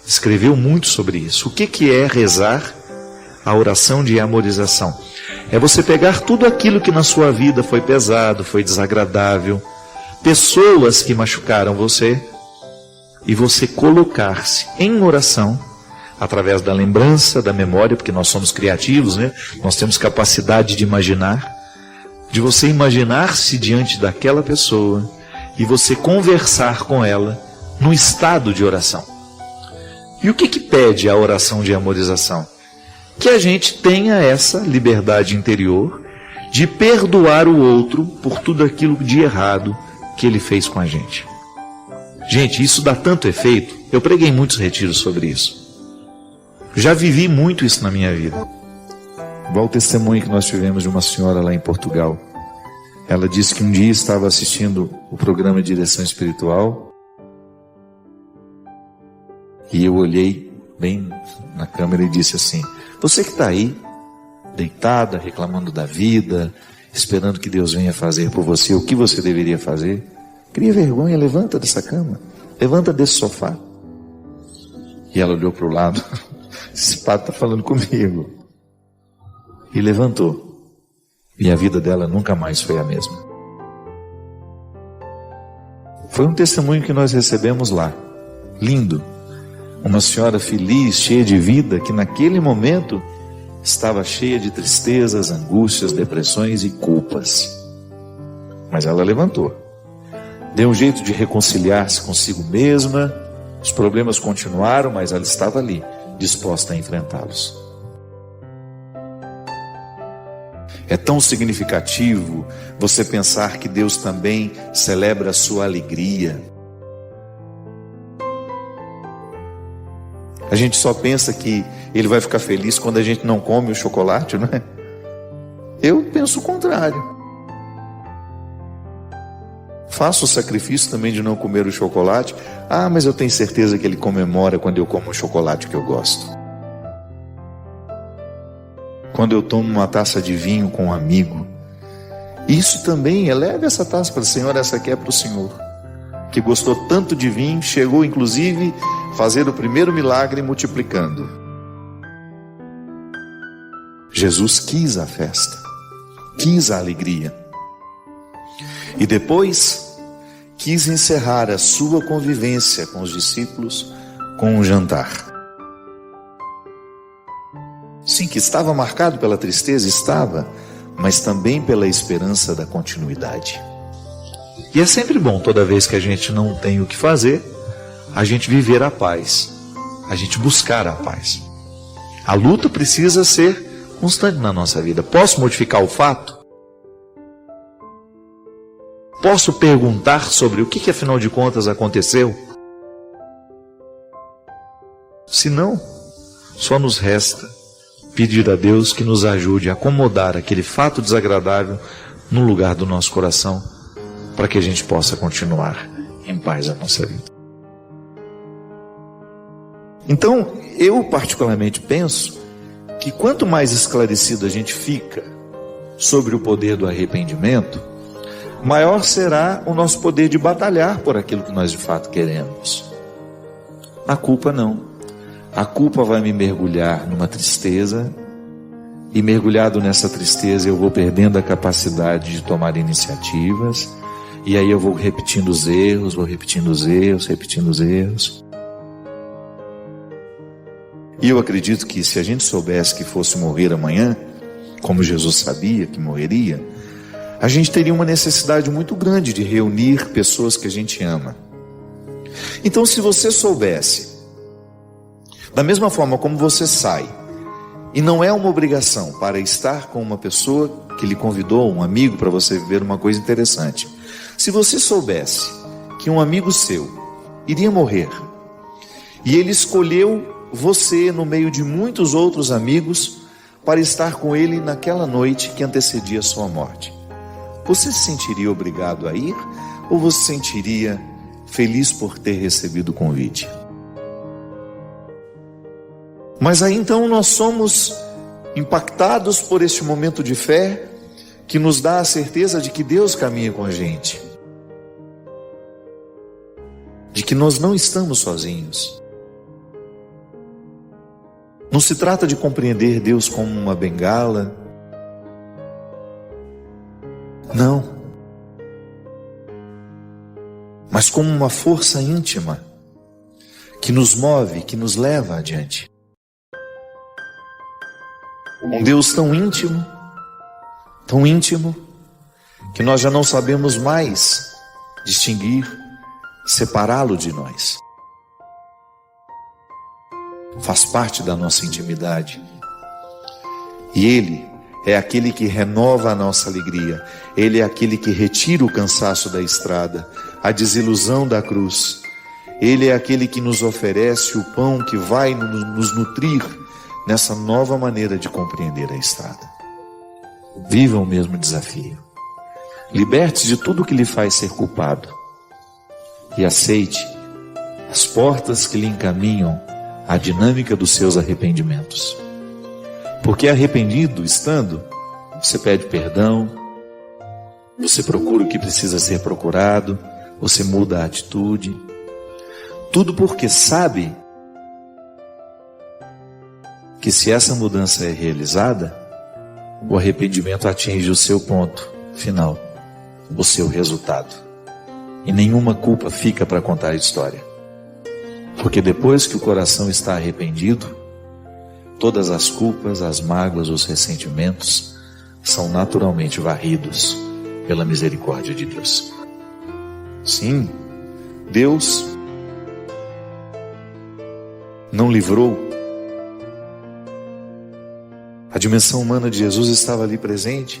escreveu muito sobre isso. O que é rezar a oração de amorização? É você pegar tudo aquilo que na sua vida foi pesado, foi desagradável, pessoas que machucaram você, e você colocar-se em oração, através da lembrança, da memória, porque nós somos criativos, né? Nós temos capacidade de imaginar, de você imaginar-se diante daquela pessoa, e você conversar com ela no estado de oração. E o que pede a oração de amorização? Que a gente tenha essa liberdade interior de perdoar o outro por tudo aquilo de errado que ele fez com a gente. Gente, isso dá tanto efeito. Eu preguei muitos retiros sobre isso. Já vivi muito isso na minha vida. Igual o testemunho que nós tivemos de uma senhora lá em Portugal. Ela disse que um dia estava assistindo o programa de direção espiritual, e eu olhei bem na câmera e disse assim: você que está aí, deitada, reclamando da vida, esperando que Deus venha fazer por você o que você deveria fazer, cria vergonha, levanta dessa cama, levanta desse sofá. E ela olhou para o lado: esse padre está falando comigo. E levantou. E a vida dela nunca mais foi a mesma. Foi um testemunho que nós recebemos lá. Lindo. Uma senhora feliz, cheia de vida, que naquele momento estava cheia de tristezas, angústias, depressões e culpas. Mas ela levantou. Deu um jeito de reconciliar-se consigo mesma. Os problemas continuaram, mas ela estava ali, disposta a enfrentá-los. É tão significativo você pensar que Deus também celebra a sua alegria. A gente só pensa que Ele vai ficar feliz quando a gente não come o chocolate, não é? Eu penso o contrário. Faço o sacrifício também de não comer o chocolate. Mas eu tenho certeza que Ele comemora quando eu como o chocolate que eu gosto. Quando eu tomo uma taça de vinho com um amigo, isso também, eleve essa taça para o Senhor, essa aqui é para o Senhor, que gostou tanto de vinho, chegou inclusive a fazer o primeiro milagre multiplicando. Jesus quis a festa, quis a alegria, e depois quis encerrar a sua convivência com os discípulos com um jantar. Sim, que estava marcado pela tristeza, estava, mas também pela esperança da continuidade. E é sempre bom, toda vez que a gente não tem o que fazer, a gente viver a paz, a gente buscar a paz. A luta precisa ser constante na nossa vida. Posso modificar o fato? posso perguntar sobre o que afinal de contas aconteceu? Se não, só nos resta pedir a Deus que nos ajude a acomodar aquele fato desagradável no lugar do nosso coração, para que a gente possa continuar em paz a nossa vida. Então, eu particularmente penso que quanto mais esclarecido a gente fica sobre o poder do arrependimento, maior será o nosso poder de batalhar por aquilo que nós de fato queremos. A culpa não. A culpa vai me mergulhar numa tristeza, e mergulhado nessa tristeza eu vou perdendo a capacidade de tomar iniciativas, e aí eu vou repetindo os erros, repetindo os erros. E eu acredito que se a gente soubesse que fosse morrer amanhã, como Jesus sabia que morreria, a gente teria uma necessidade muito grande de reunir pessoas que a gente ama. Então, se você soubesse, da mesma forma como você sai, e não é uma obrigação para estar com uma pessoa que lhe convidou, um amigo, para você viver uma coisa interessante. Se você soubesse que um amigo seu iria morrer, e ele escolheu você no meio de muitos outros amigos para estar com ele naquela noite que antecedia a sua morte, você se sentiria obrigado a ir, ou você se sentiria feliz por ter recebido o convite? Mas aí então nós somos impactados por este momento de fé que nos dá a certeza de que Deus caminha com a gente, de que nós não estamos sozinhos. Não se trata de compreender Deus como uma bengala. Não. Mas como uma força íntima que nos move, que nos leva adiante. Um Deus tão íntimo, que nós já não sabemos mais distinguir, separá-lo de nós. Faz parte da nossa intimidade. E Ele é aquele que renova a nossa alegria. Ele é aquele que retira o cansaço da estrada, a desilusão da cruz. Ele é aquele que nos oferece o pão que vai nos nutrir nessa nova maneira de compreender a estrada. Viva o mesmo desafio. Liberte-se de tudo que lhe faz ser culpado e aceite as portas que lhe encaminham à dinâmica dos seus arrependimentos. Porque arrependido estando, você pede perdão, você procura o que precisa ser procurado, você muda a atitude. Tudo porque sabe que se essa mudança é realizada, o arrependimento atinge o seu ponto final, o seu resultado. E nenhuma culpa fica para contar a história. Porque depois que o coração está arrependido, todas as culpas, as mágoas, os ressentimentos são naturalmente varridos pela misericórdia de Deus. Sim, Deus não livrou. A dimensão humana de Jesus estava ali presente.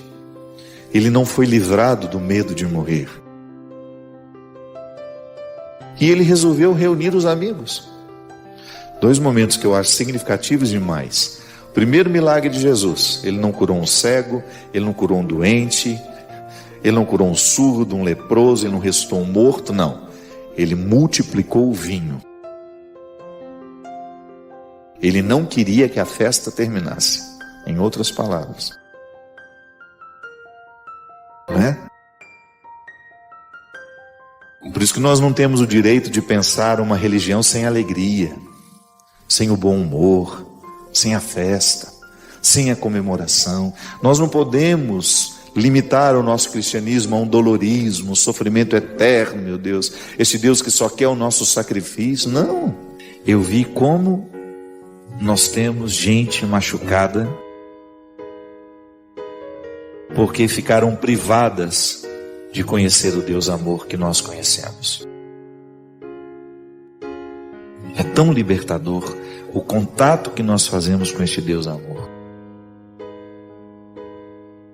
Ele não foi livrado do medo de morrer. E ele resolveu reunir os amigos. Dois momentos que eu acho significativos demais. O primeiro milagre de Jesus, ele não curou um cego, ele não curou um doente, ele não curou um surdo, um leproso, ele não ressuscitou um morto, não. Ele multiplicou o vinho. Ele não queria que a festa terminasse. Em outras palavras. Não é? Por isso que nós não temos o direito de pensar uma religião sem alegria, sem o bom humor, sem a festa, sem a comemoração. Nós não podemos limitar o nosso cristianismo a um dolorismo, um sofrimento eterno, meu Deus. Esse Deus que só quer o nosso sacrifício. Não. Eu vi como nós temos gente machucada porque ficaram privadas de conhecer o Deus amor que nós conhecemos. É tão libertador o contato que nós fazemos com este Deus amor.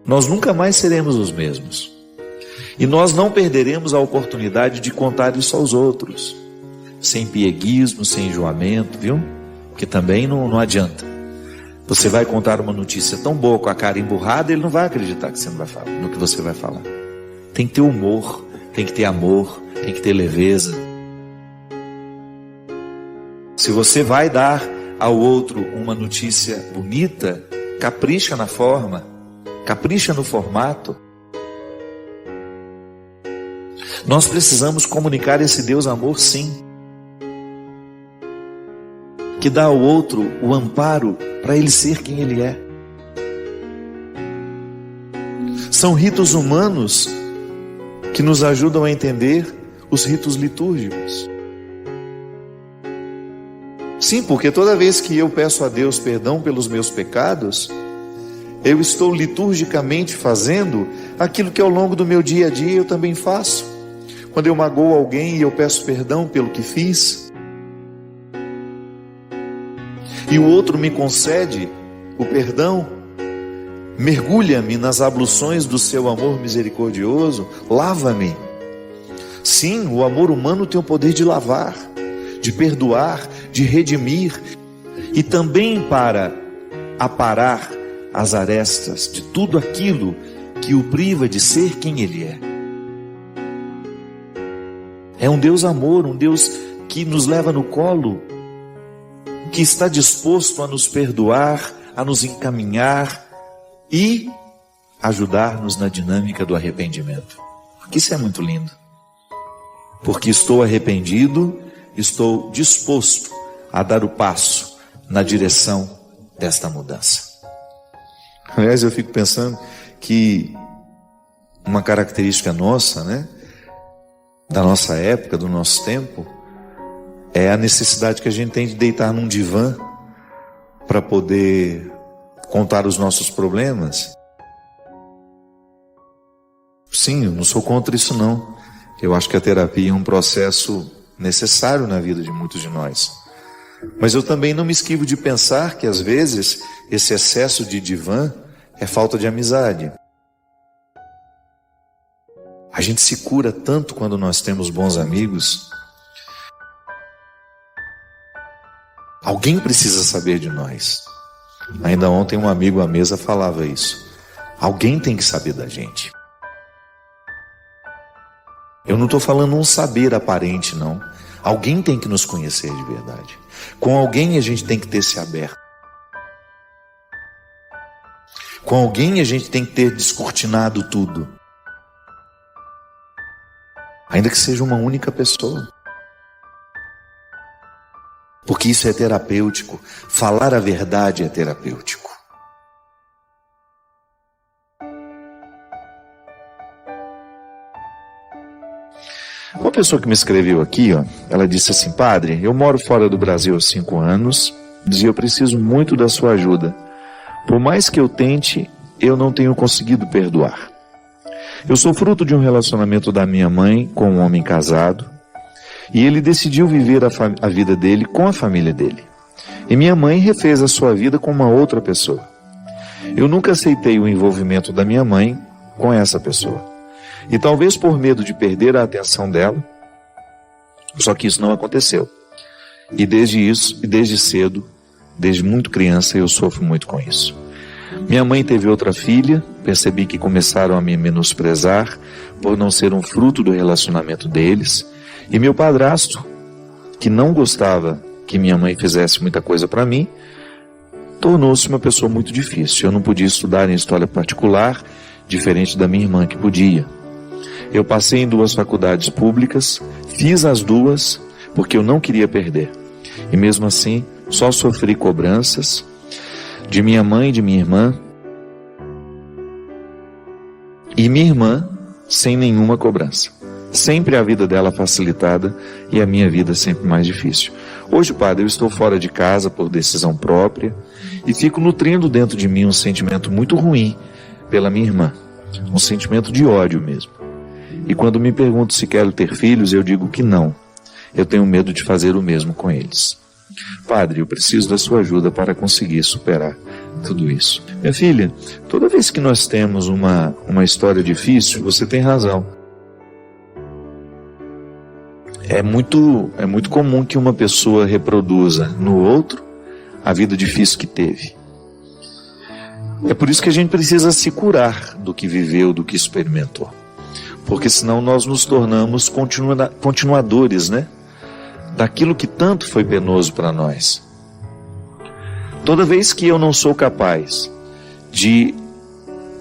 Nós nunca mais seremos os mesmos. E nós não perderemos a oportunidade de contar isso aos outros, sem pieguismo, sem enjoamento, viu? Porque também não adianta. Você vai contar uma notícia tão boa com a cara emburrada, ele não vai acreditar que você não vai falar, no que você vai falar. Tem que ter humor, tem que ter amor, tem que ter leveza. Se você vai dar ao outro uma notícia bonita, capricha na forma, capricha no formato. Nós precisamos comunicar esse Deus amor, sim, que dá ao outro o amparo para ele ser quem ele é. São ritos humanos que nos ajudam a entender os ritos litúrgicos. Sim, porque toda vez que eu peço a Deus perdão pelos meus pecados, eu estou liturgicamente fazendo aquilo que ao longo do meu dia a dia eu também faço. Quando eu magoo alguém e eu peço perdão pelo que fiz, e o outro me concede o perdão, mergulha-me nas abluções do seu amor misericordioso, lava-me. Sim, o amor humano tem o poder de lavar, de perdoar, de redimir, e também para aparar as arestas de tudo aquilo que o priva de ser quem ele é. É um Deus amor, um Deus que nos leva no colo, que está disposto a nos perdoar, a nos encaminhar e ajudar-nos na dinâmica do arrependimento. Porque isso é muito lindo. Porque estou arrependido, estou disposto a dar o passo na direção desta mudança. Aliás, eu fico pensando que uma característica nossa, né, da nossa época, do nosso tempo, é a necessidade que a gente tem de deitar num divã para poder contar os nossos problemas. Sim, eu não sou contra isso não. Eu acho que a terapia é um processo necessário na vida de muitos de nós. Mas eu também não me esquivo de pensar que às vezes esse excesso de divã é falta de amizade. A gente se cura tanto quando nós temos bons amigos. Alguém precisa saber de nós. Ainda ontem um amigo à mesa falava isso. Alguém tem que saber da gente. Eu não estou falando um saber aparente, não. Alguém tem que nos conhecer de verdade. Com alguém a gente tem que ter se aberto. Com alguém a gente tem que ter descortinado tudo. Ainda que seja uma única pessoa. Porque isso é terapêutico. Falar a verdade é terapêutico. Uma pessoa que me escreveu aqui, ela disse assim: Padre, eu moro fora do Brasil há 5 anos, e eu preciso muito da sua ajuda. Por mais que eu tente, eu não tenho conseguido perdoar. Eu sou fruto de um relacionamento da minha mãe com um homem casado, e ele decidiu viver a vida dele com a família dele. E minha mãe refez a sua vida com uma outra pessoa. Eu nunca aceitei o envolvimento da minha mãe com essa pessoa. E talvez por medo de perder a atenção dela, só que isso não aconteceu. E desde cedo, desde muito criança, eu sofro muito com isso. Minha mãe teve outra filha, percebi que começaram a me menosprezar por não ser um fruto do relacionamento deles. E meu padrasto, que não gostava que minha mãe fizesse muita coisa para mim, tornou-se uma pessoa muito difícil. Eu não podia estudar em história particular, diferente da minha irmã que podia. Eu passei em 2 faculdades públicas, fiz as 2 porque eu não queria perder. E mesmo assim, só sofri cobranças de minha mãe e de minha irmã. E minha irmã sem nenhuma cobrança. Sempre a vida dela facilitada e a minha vida sempre mais difícil. Hoje, Padre, eu estou fora de casa por decisão própria e fico nutrindo dentro de mim um sentimento muito ruim pela minha irmã. Um sentimento de ódio mesmo. E quando me pergunto se quero ter filhos, eu digo que não. Eu tenho medo de fazer o mesmo com eles. Padre, eu preciso da sua ajuda para conseguir superar tudo isso. Minha filha, toda vez que nós temos uma história difícil, você tem razão. É muito comum que uma pessoa reproduza no outro a vida difícil que teve. É por isso que a gente precisa se curar do que viveu, do que experimentou. Porque senão nós nos tornamos continuadores, né? Daquilo que tanto foi penoso para nós. Toda vez que eu não sou capaz de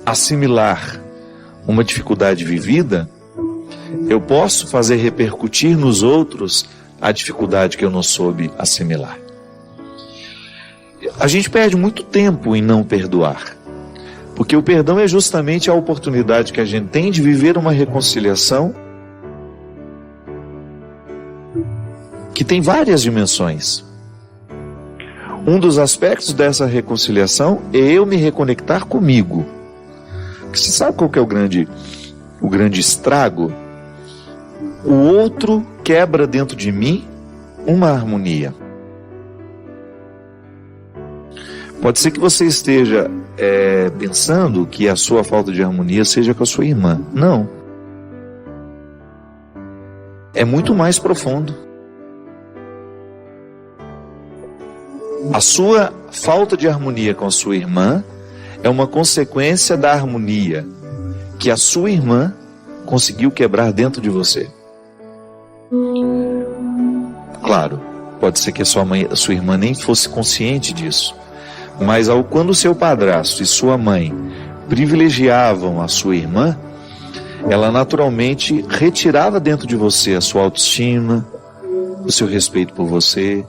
assimilar uma dificuldade vivida, eu posso fazer repercutir nos outros a dificuldade que eu não soube assimilar. A gente perde muito tempo em não perdoar, porque o perdão é justamente a oportunidade que a gente tem de viver uma reconciliação que tem várias dimensões. Um dos aspectos dessa reconciliação é eu me reconectar comigo. Você sabe qual que é o grande estrago? O outro quebra dentro de mim uma harmonia. Pode ser que você esteja pensando que a sua falta de harmonia seja com a sua irmã. Não. É muito mais profundo. A sua falta de harmonia com a sua irmã é uma consequência da harmonia que a sua irmã conseguiu quebrar dentro de você. Claro, pode ser que a sua irmã nem fosse consciente disso, mas quando o seu padrasto e sua mãe privilegiavam a sua irmã, ela naturalmente retirava dentro de você a sua autoestima, o seu respeito por você.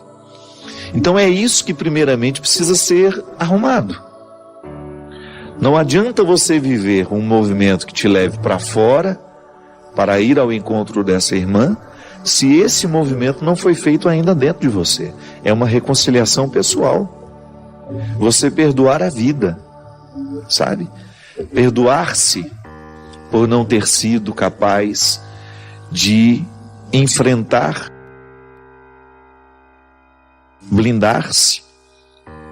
Então é isso que primeiramente precisa ser arrumado. Não adianta você viver um movimento que te leve para fora, para ir ao encontro dessa irmã, se esse movimento não foi feito ainda dentro de você. É uma reconciliação pessoal. Você perdoar a vida, sabe? Perdoar-se por não ter sido capaz de enfrentar, blindar-se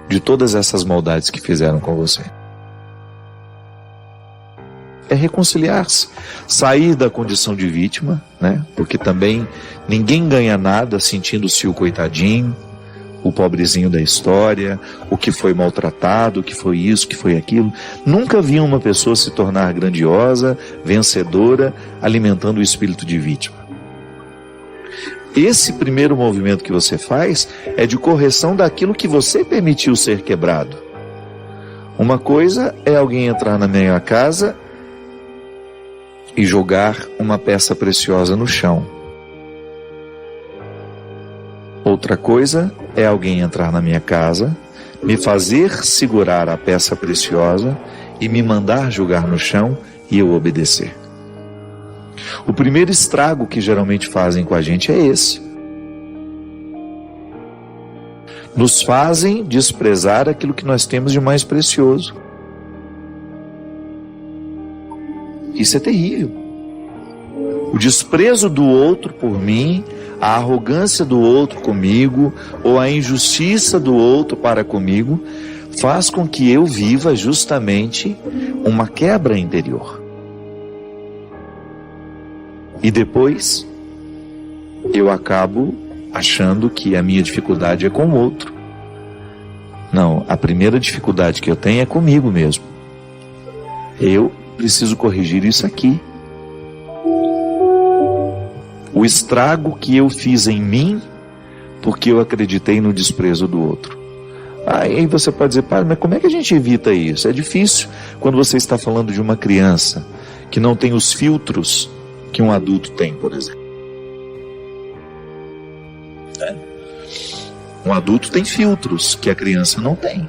de todas essas maldades que fizeram com você. É reconciliar-se, sair da condição de vítima, né? Porque também ninguém ganha nada sentindo-se o coitadinho, o pobrezinho da história, o que foi maltratado, o que foi isso, o que foi aquilo. Nunca vi uma pessoa se tornar grandiosa, vencedora, alimentando o espírito de vítima. Esse primeiro movimento que você faz é de correção daquilo que você permitiu ser quebrado. Uma coisa é alguém entrar na minha casa e jogar uma peça preciosa no chão. Outra coisa é alguém entrar na minha casa, me fazer segurar a peça preciosa e me mandar jogar no chão e eu obedecer. O primeiro estrago que geralmente fazem com a gente é esse. Nos fazem desprezar aquilo que nós temos de mais precioso. Isso é terrível. O desprezo do outro por mim, a arrogância do outro comigo, ou a injustiça do outro para comigo, faz com que eu viva justamente uma quebra interior. E depois, eu acabo achando que a minha dificuldade é com o outro. Não, a primeira dificuldade que eu tenho é comigo mesmo. Eu preciso corrigir isso aqui. O estrago que eu fiz em mim, porque eu acreditei no desprezo do outro. Aí você pode dizer, pai, mas como é que a gente evita isso? É difícil quando você está falando de uma criança que não tem os filtros que um adulto tem, por exemplo. Um adulto tem filtros que a criança não tem.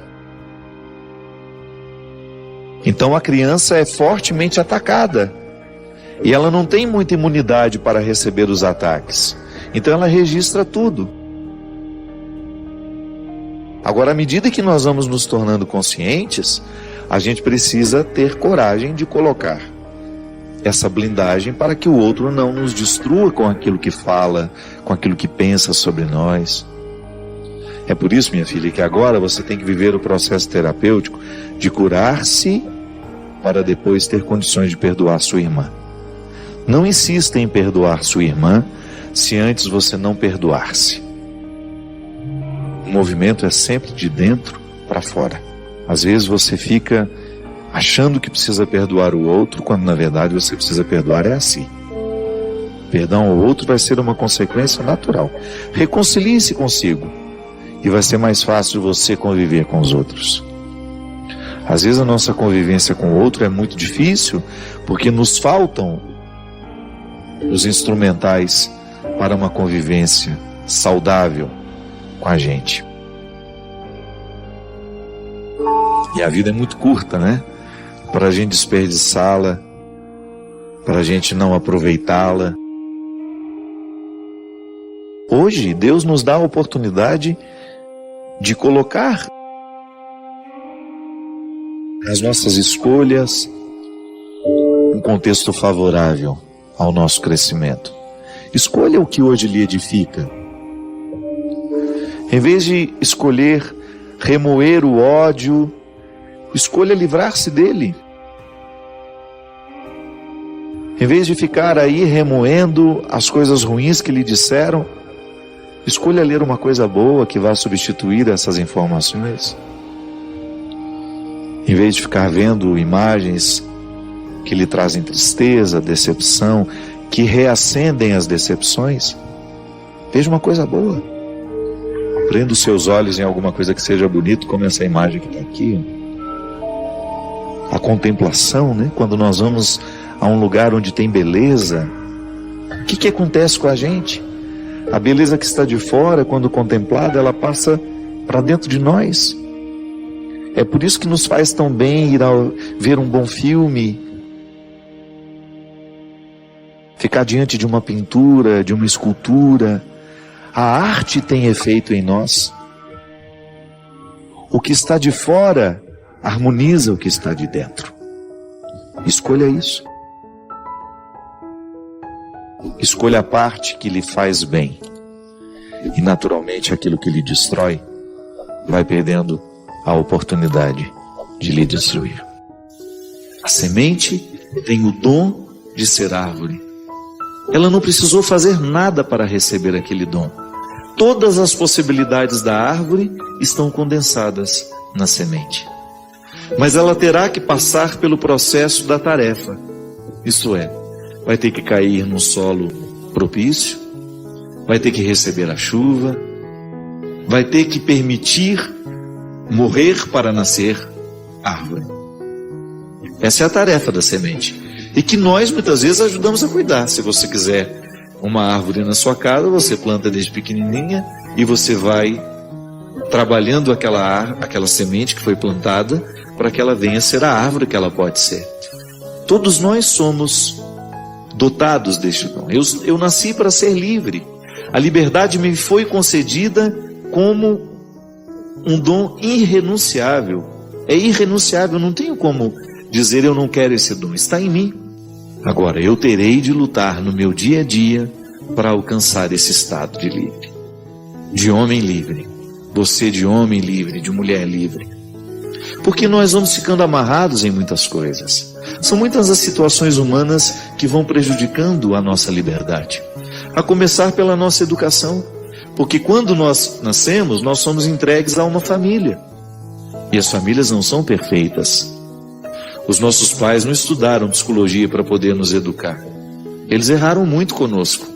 Então a criança é fortemente atacada e ela não tem muita imunidade para receber os ataques. Então ela registra tudo. Agora, à medida que nós vamos nos tornando conscientes, a gente precisa ter coragem de colocar essa blindagem para que o outro não nos destrua com aquilo que fala, com aquilo que pensa sobre nós. É por isso, minha filha, que agora você tem que viver o processo terapêutico de curar-se para depois ter condições de perdoar sua irmã. Não insista em perdoar sua irmã se antes você não perdoar-se. O movimento é sempre de dentro para fora. Às vezes você fica achando que precisa perdoar o outro, quando na verdade você precisa perdoar a si. Perdão ao outro vai ser uma consequência natural. Reconcilie-se consigo e vai ser mais fácil você conviver com os outros. Às vezes a nossa convivência com o outro é muito difícil porque nos faltam os instrumentais para uma convivência saudável com a gente. E a vida é muito curta, né? Para a gente desperdiçá-la, para a gente não aproveitá-la. Hoje, Deus nos dá a oportunidade de colocar as nossas escolhas um contexto favorável ao nosso crescimento. Escolha o que hoje lhe edifica. Em vez de escolher remoer o ódio, escolha livrar-se dele. Em vez de ficar aí remoendo as coisas ruins que lhe disseram, escolha ler uma coisa boa que vá substituir essas informações. Em vez de ficar vendo imagens que lhe trazem tristeza, decepção, que reacendem as decepções, veja uma coisa boa. Prenda os seus olhos em alguma coisa que seja bonito, como essa imagem que está aqui. A contemplação, né? Quando nós vamos a um lugar onde tem beleza, o que acontece com a gente? A beleza que está de fora, quando contemplada, ela passa para dentro de nós. É por isso que nos faz tão bem ir ver um bom filme, ficar diante de uma pintura, de uma escultura. A arte tem efeito em nós. O que está de fora harmoniza o que está de dentro. Escolha isso. Escolha a parte que lhe faz bem. E naturalmente aquilo que lhe destrói vai perdendo a oportunidade de lhe destruir. A semente tem o dom de ser árvore. Ela não precisou fazer nada para receber aquele dom. Todas as possibilidades da árvore estão condensadas na semente. Mas ela terá que passar pelo processo da tarefa. Isto é, vai ter que cair num solo propício, vai ter que receber a chuva, vai ter que permitir morrer para nascer árvore. Essa é a tarefa da semente. E que nós muitas vezes ajudamos a cuidar. Se você quiser uma árvore na sua casa, você planta desde pequenininha e você vai trabalhando aquela semente que foi plantada para que ela venha ser a árvore que ela pode ser. Todos nós somos dotados deste dom. Eu nasci para ser livre. A liberdade me foi concedida como um dom irrenunciável. É irrenunciável, não tenho como dizer eu não quero esse dom, está em mim. Agora, eu terei de lutar no meu dia a dia para alcançar esse estado de livre. De homem livre. Você de homem livre, de mulher livre. Porque nós vamos ficando amarrados em muitas coisas. São muitas as situações humanas que vão prejudicando a nossa liberdade. A começar pela nossa educação. Porque quando nós nascemos, nós somos entregues a uma família. E as famílias não são perfeitas. Os nossos pais não estudaram psicologia para poder nos educar. Eles erraram muito conosco.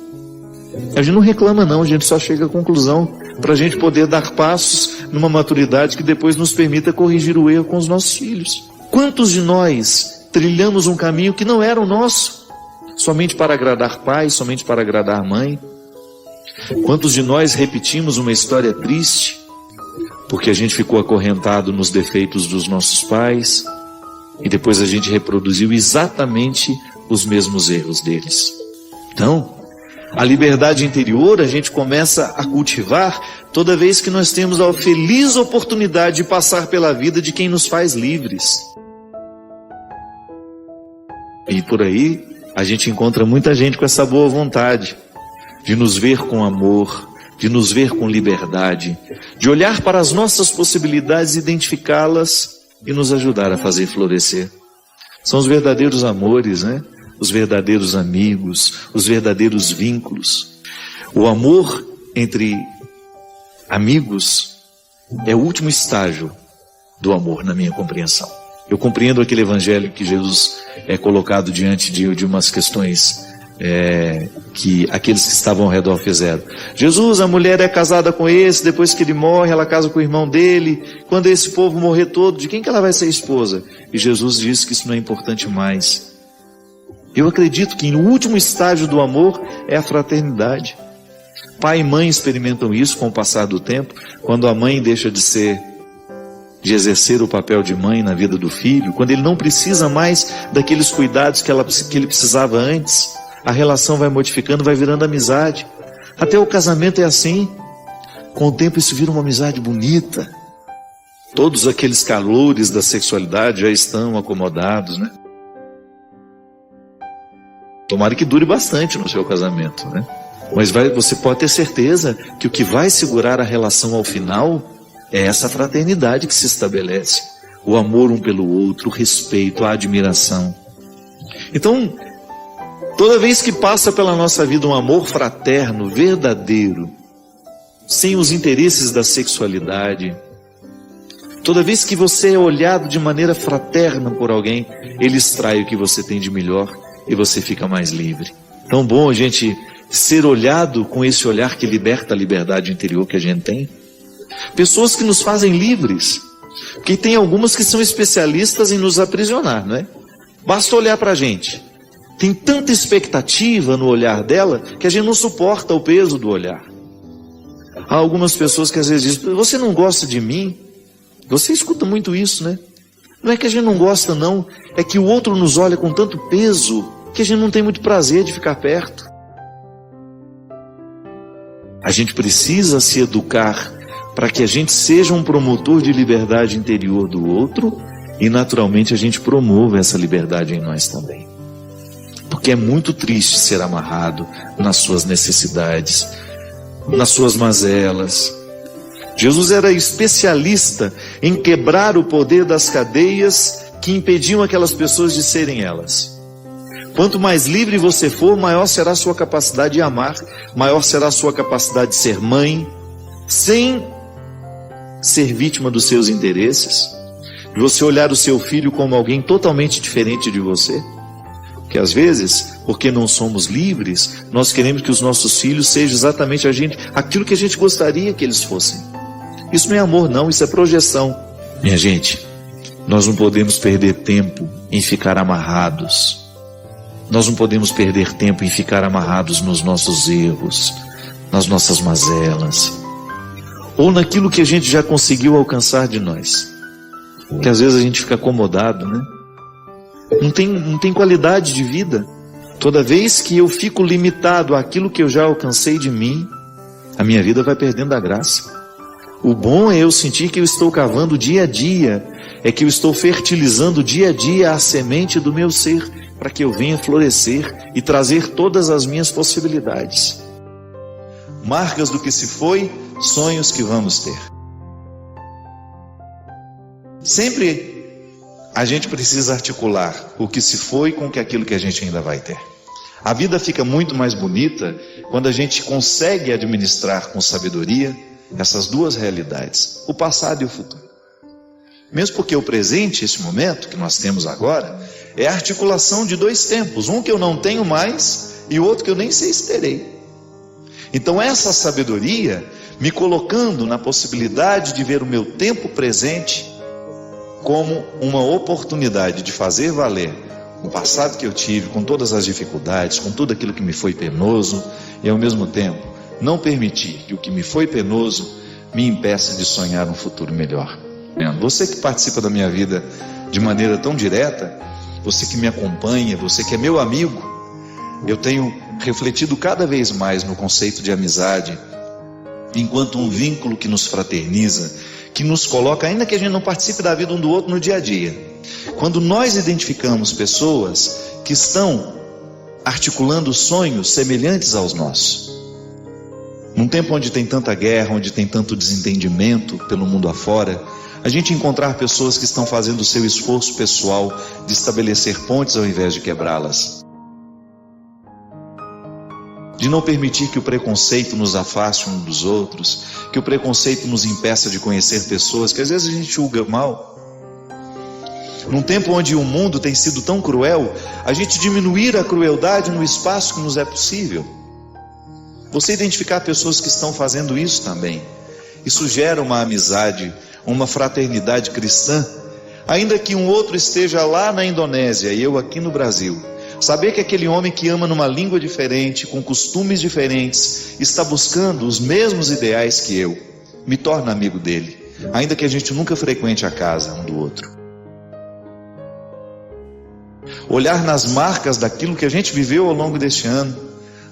A gente não reclama não, a gente só chega à conclusão para a gente poder dar passos numa maturidade que depois nos permita corrigir o erro com os nossos filhos. Quantos de nós trilhamos um caminho que não era o nosso? Somente para agradar pai, somente para agradar mãe? Quantos de nós repetimos uma história triste porque a gente ficou acorrentado nos defeitos dos nossos pais e depois a gente reproduziu exatamente os mesmos erros deles? Então, a liberdade interior a gente começa a cultivar toda vez que nós temos a feliz oportunidade de passar pela vida de quem nos faz livres. E por aí a gente encontra muita gente com essa boa vontade de nos ver com amor, de nos ver com liberdade, de olhar para as nossas possibilidades, identificá-las e nos ajudar a fazer florescer. São os verdadeiros amores, né? Os verdadeiros amigos, os verdadeiros vínculos. O amor entre amigos é o último estágio do amor, na minha compreensão. Eu compreendo aquele evangelho que Jesus é colocado diante de umas questões que aqueles que estavam ao redor fizeram. Jesus, a mulher é casada com esse, depois que ele morre, ela casa com o irmão dele. Quando esse povo morrer todo, de quem que ela vai ser esposa? E Jesus disse que isso não é importante mais. Eu acredito que no último estágio do amor é a fraternidade. Pai e mãe experimentam isso com o passar do tempo, quando a mãe deixa de exercer o papel de mãe na vida do filho, quando ele não precisa mais daqueles cuidados que ele precisava antes, a relação vai modificando, vai virando amizade. Até o casamento é assim. Com o tempo isso vira uma amizade bonita. Todos aqueles calores da sexualidade já estão acomodados, né? Tomara que dure bastante no seu casamento, né? Mas você pode ter certeza que o que vai segurar a relação ao final é essa fraternidade que se estabelece. O amor um pelo outro, o respeito, a admiração. Então, toda vez que passa pela nossa vida um amor fraterno, verdadeiro, sem os interesses da sexualidade, toda vez que você é olhado de maneira fraterna por alguém, ele extrai o que você tem de melhor e você fica mais livre. Tão bom a gente ser olhado com esse olhar que liberta a liberdade interior que a gente tem. Pessoas que nos fazem livres, porque tem algumas que são especialistas em nos aprisionar, não é? Basta olhar para a gente. Tem tanta expectativa no olhar dela que a gente não suporta o peso do olhar. Há algumas pessoas que às vezes dizem: você não gosta de mim? Você escuta muito isso, né? Não é que a gente não gosta, não. É que o outro nos olha com tanto peso que a gente não tem muito prazer de ficar perto. A gente precisa se educar para que a gente seja um promotor de liberdade interior do outro e naturalmente a gente promova essa liberdade em nós também. Porque é muito triste ser amarrado nas suas necessidades, nas suas mazelas. Jesus era especialista em quebrar o poder das cadeias que impediam aquelas pessoas de serem elas. Quanto mais livre você for, maior será a sua capacidade de amar, maior será a sua capacidade de ser mãe, sem ser vítima dos seus interesses, de você olhar o seu filho como alguém totalmente diferente de você. Porque às vezes, porque não somos livres, nós queremos que os nossos filhos sejam exatamente aquilo que a gente gostaria que eles fossem. Isso não é amor, não, isso é projeção. Minha gente, nós não podemos perder tempo em ficar amarrados. Nós não podemos perder tempo em ficar amarrados nos nossos erros, nas nossas mazelas, ou naquilo que a gente já conseguiu alcançar de nós. Porque às vezes a gente fica acomodado, né? Não tem qualidade de vida. Toda vez que eu fico limitado àquilo que eu já alcancei de mim, a minha vida vai perdendo a graça. O bom é eu sentir que eu estou cavando dia a dia, é que eu estou fertilizando dia a dia a semente do meu ser, para que eu venha florescer e trazer todas as minhas possibilidades. Marcas do que se foi, sonhos que vamos ter. Sempre a gente precisa articular o que se foi com aquilo que a gente ainda vai ter. A vida fica muito mais bonita quando a gente consegue administrar com sabedoria essas duas realidades, o passado e o futuro. Mesmo porque o presente, esse momento que nós temos agora, é a articulação de dois tempos, um que eu não tenho mais e o outro que eu nem sei se terei. Então essa sabedoria, me colocando na possibilidade de ver o meu tempo presente como uma oportunidade de fazer valer o passado que eu tive, com todas as dificuldades, com tudo aquilo que me foi penoso, e ao mesmo tempo não permitir que o que me foi penoso me impeça de sonhar um futuro melhor. Você que participa da minha vida de maneira tão direta, você que me acompanha, você que é meu amigo, eu tenho refletido cada vez mais no conceito de amizade, enquanto um vínculo que nos fraterniza, que nos coloca, ainda que a gente não participe da vida um do outro no dia a dia. Quando nós identificamos pessoas que estão articulando sonhos semelhantes aos nossos, num tempo onde tem tanta guerra, onde tem tanto desentendimento pelo mundo afora, a gente encontrar pessoas que estão fazendo o seu esforço pessoal de estabelecer pontes ao invés de quebrá-las, de não permitir que o preconceito nos afaste uns dos outros, que o preconceito nos impeça de conhecer pessoas que às vezes a gente julga mal. Num tempo onde o mundo tem sido tão cruel, a gente diminuir a crueldade no espaço que nos é possível. Você identificar pessoas que estão fazendo isso também. Isso gera uma amizade, uma fraternidade cristã, ainda que um outro esteja lá na Indonésia e eu aqui no Brasil. Saber que aquele homem que ama numa língua diferente, com costumes diferentes, está buscando os mesmos ideais que eu, me torna amigo dele, ainda que a gente nunca frequente a casa um do outro. Olhar nas marcas daquilo que a gente viveu ao longo deste ano,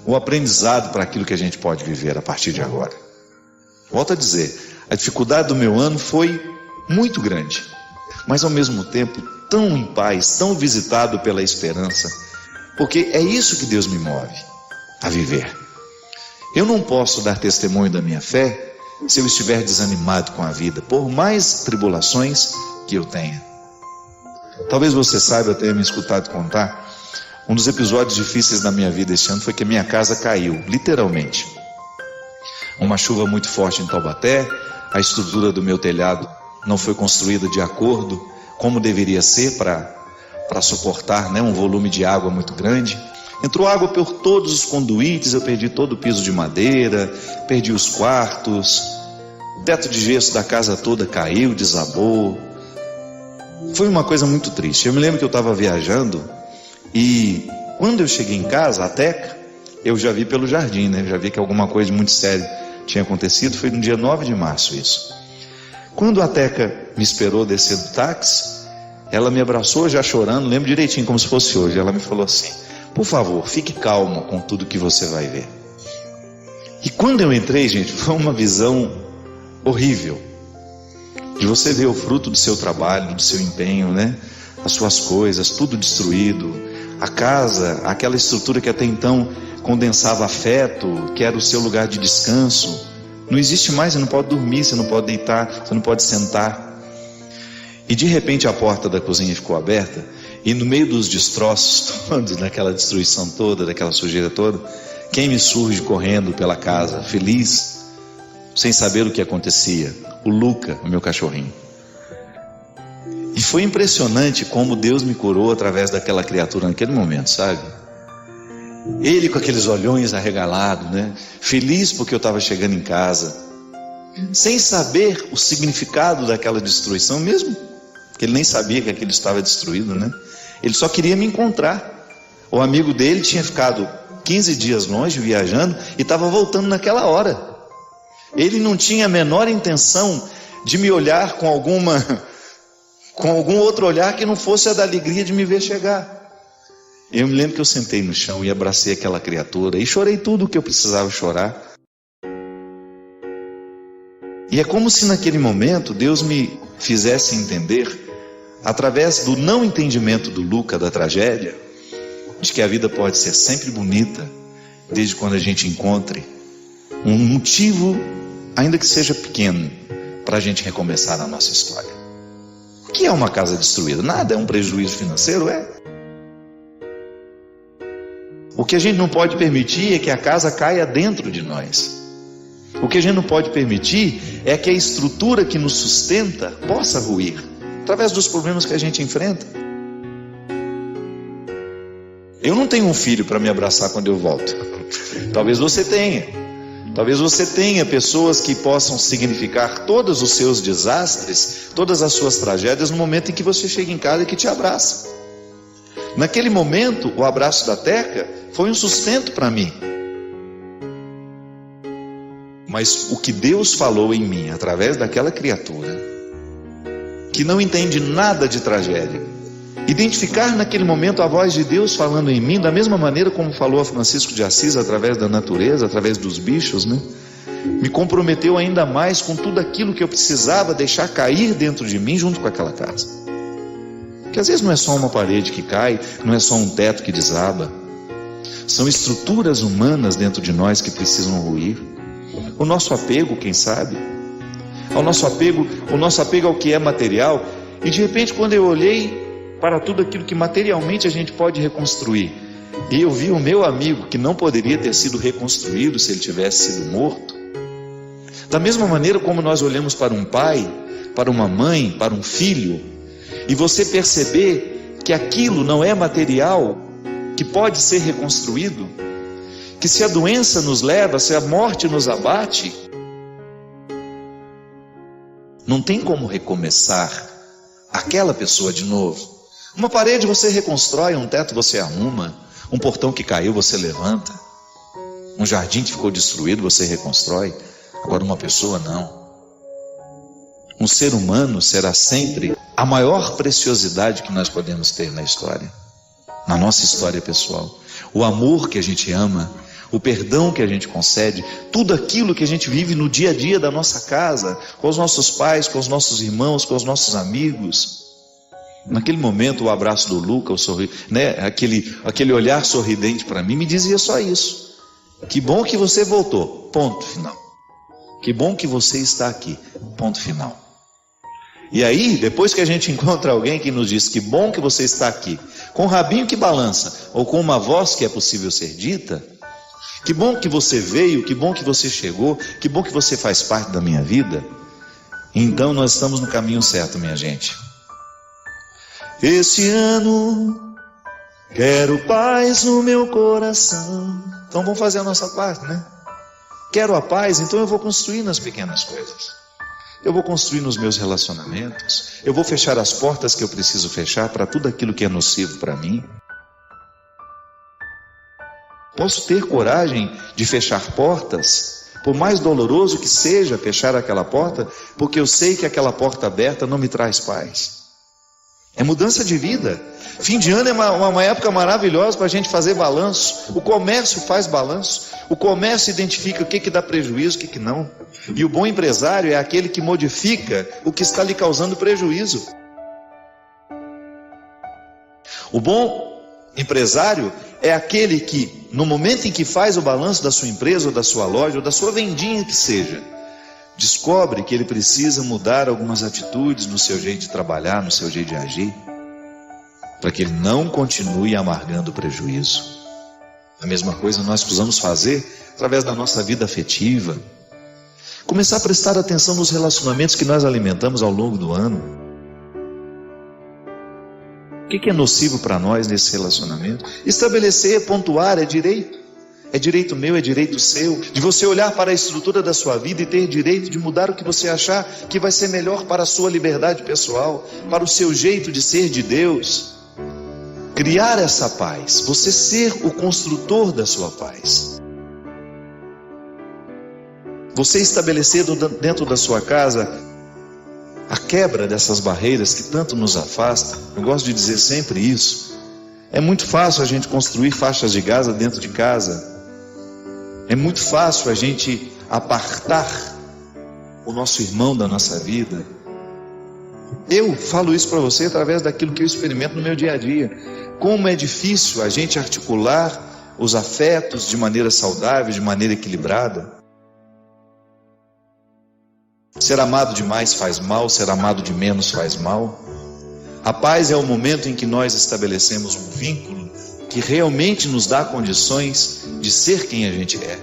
o aprendizado para aquilo que a gente pode viver a partir de agora. Volto a dizer, a dificuldade do meu ano foi muito grande, mas ao mesmo tempo tão em paz, tão visitado pela esperança, porque é isso que Deus me move a viver. Eu não posso dar testemunho da minha fé se eu estiver desanimado com a vida, por mais tribulações que eu tenha. Talvez você saiba, eu tenha me escutado contar, um dos episódios difíceis da minha vida este ano foi que a minha casa caiu, literalmente. Uma chuva muito forte em Taubaté, a estrutura do meu telhado não foi construída de acordo como deveria ser para suportar, né, um volume de água muito grande. Entrou água por todos os conduítes, eu perdi todo o piso de madeira, perdi os quartos, o teto de gesso da casa toda caiu, desabou. Foi uma coisa muito triste. Eu me lembro que eu estava viajando e quando eu cheguei em casa, a Teca, eu já vi pelo jardim, né? Já vi que alguma coisa muito séria tinha acontecido. Foi no dia 9 de março isso. Quando a Teca me esperou descer do táxi, ela me abraçou já chorando, lembro direitinho como se fosse hoje. Ela me falou assim: por favor, fique calmo com tudo que você vai ver. E quando eu entrei, gente, foi uma visão horrível. De você ver o fruto do seu trabalho, do seu empenho, né? As suas coisas, tudo destruído. A casa, aquela estrutura que até então condensava afeto, que era o seu lugar de descanso, não existe mais. Você não pode dormir, você não pode deitar, você não pode sentar. E de repente a porta da cozinha ficou aberta, e no meio dos destroços todos, daquela destruição toda, daquela sujeira toda, quem me surge correndo pela casa, feliz, sem saber o que acontecia? O Luca, o meu cachorrinho. E foi impressionante como Deus me curou através daquela criatura naquele momento, sabe? Ele com aqueles olhões arregalados, né? Feliz porque eu estava chegando em casa, sem saber o significado daquela destruição, mesmo que ele nem sabia que aquilo estava destruído, né? Ele só queria me encontrar. O amigo dele tinha ficado 15 dias longe, viajando, e estava voltando naquela hora. Ele não tinha a menor intenção de me olhar com algum outro olhar que não fosse a da alegria de me ver chegar. Eu me lembro que eu sentei no chão e abracei aquela criatura e chorei tudo o que eu precisava chorar. E é como se naquele momento Deus me fizesse entender, através do não entendimento do Luca da tragédia, de que a vida pode ser sempre bonita, desde quando a gente encontre um motivo, ainda que seja pequeno, para a gente recomeçar a nossa história. O que é uma casa destruída? Nada, é um prejuízo financeiro, é. O que a gente não pode permitir é que a casa caia dentro de nós. O que a gente não pode permitir é que a estrutura que nos sustenta possa ruir, através dos problemas que a gente enfrenta. Eu não tenho um filho para me abraçar quando eu volto. Talvez você tenha. Talvez você tenha pessoas que possam significar todos os seus desastres, todas as suas tragédias, no momento em que você chega em casa e que te abraça. Naquele momento, o abraço da Teca foi um sustento para mim. Mas o que Deus falou em mim, através daquela criatura, que não entende nada de tragédia, identificar naquele momento a voz de Deus falando em mim, da mesma maneira como falou a Francisco de Assis, através da natureza, através dos bichos, né? Me comprometeu ainda mais com tudo aquilo que eu precisava deixar cair dentro de mim junto com aquela casa. Que às vezes não é só uma parede que cai, não é só um teto que desaba. São estruturas humanas dentro de nós que precisam ruir. O nosso apego, quem sabe? O nosso apego ao que é material. E de repente, quando eu olhei para tudo aquilo que materialmente a gente pode reconstruir, e eu vi o meu amigo, que não poderia ter sido reconstruído se ele tivesse sido morto. Da mesma maneira como nós olhamos para um pai, para uma mãe, para um filho, e você perceber que aquilo não é material, que pode ser reconstruído, que se a doença nos leva, se a morte nos abate, não tem como recomeçar aquela pessoa de novo. Uma parede você reconstrói, um teto você arruma, um portão que caiu você levanta, um jardim que ficou destruído você reconstrói. Agora uma pessoa não. Um ser humano será sempre a maior preciosidade que nós podemos ter na história, na nossa história pessoal. O amor que a gente ama, o perdão que a gente concede, tudo aquilo que a gente vive no dia a dia da nossa casa, com os nossos pais, com os nossos irmãos, com os nossos amigos. Naquele momento o abraço do Luca, aquele olhar sorridente para mim me dizia só isso: que bom que você voltou, ponto final. Que bom que você está aqui, ponto final. E aí, depois que a gente encontra alguém que nos diz que bom que você está aqui, com o rabinho que balança, ou com uma voz que é possível ser dita, que bom que você veio, que bom que você chegou, que bom que você faz parte da minha vida, então nós estamos no caminho certo, minha gente. Esse ano quero paz no meu coração. Então vamos fazer a nossa parte, né? Quero a paz, então eu vou construir nas pequenas coisas. Eu vou construir nos meus relacionamentos. Eu vou fechar as portas que eu preciso fechar para tudo aquilo que é nocivo para mim. Posso ter coragem de fechar portas, por mais doloroso que seja fechar aquela porta, porque eu sei que aquela porta aberta não me traz paz. É mudança de vida. Fim de ano é uma época maravilhosa para a gente fazer balanço. O comércio faz balanço. O comércio identifica o que dá prejuízo, o que não. E o bom empresário é aquele que modifica o que está lhe causando prejuízo. O bom empresário é aquele que, no momento em que faz o balanço da sua empresa, ou da sua loja, ou da sua vendinha que seja, descobre que ele precisa mudar algumas atitudes no seu jeito de trabalhar, no seu jeito de agir, para que ele não continue amargando o prejuízo. A mesma coisa nós precisamos fazer através da nossa vida afetiva. Começar a prestar atenção nos relacionamentos que nós alimentamos ao longo do ano. O que é nocivo para nós nesse relacionamento? Estabelecer, pontuar é direito. É direito meu, é direito seu, de você olhar para a estrutura da sua vida e ter direito de mudar o que você achar que vai ser melhor para a sua liberdade pessoal, para o seu jeito de ser de Deus. Criar essa paz, você ser o construtor da sua paz. Você estabelecer dentro da sua casa a quebra dessas barreiras que tanto nos afastam. Eu gosto de dizer sempre isso. É muito fácil a gente construir faixas de Gaza dentro de casa. É muito fácil a gente apartar o nosso irmão da nossa vida. Eu falo isso para você através daquilo que eu experimento no meu dia a dia. Como é difícil a gente articular os afetos de maneira saudável, de maneira equilibrada. Ser amado demais faz mal, ser amado de menos faz mal. A paz é o momento em que nós estabelecemos um vínculo que realmente nos dá condições de ser quem a gente é.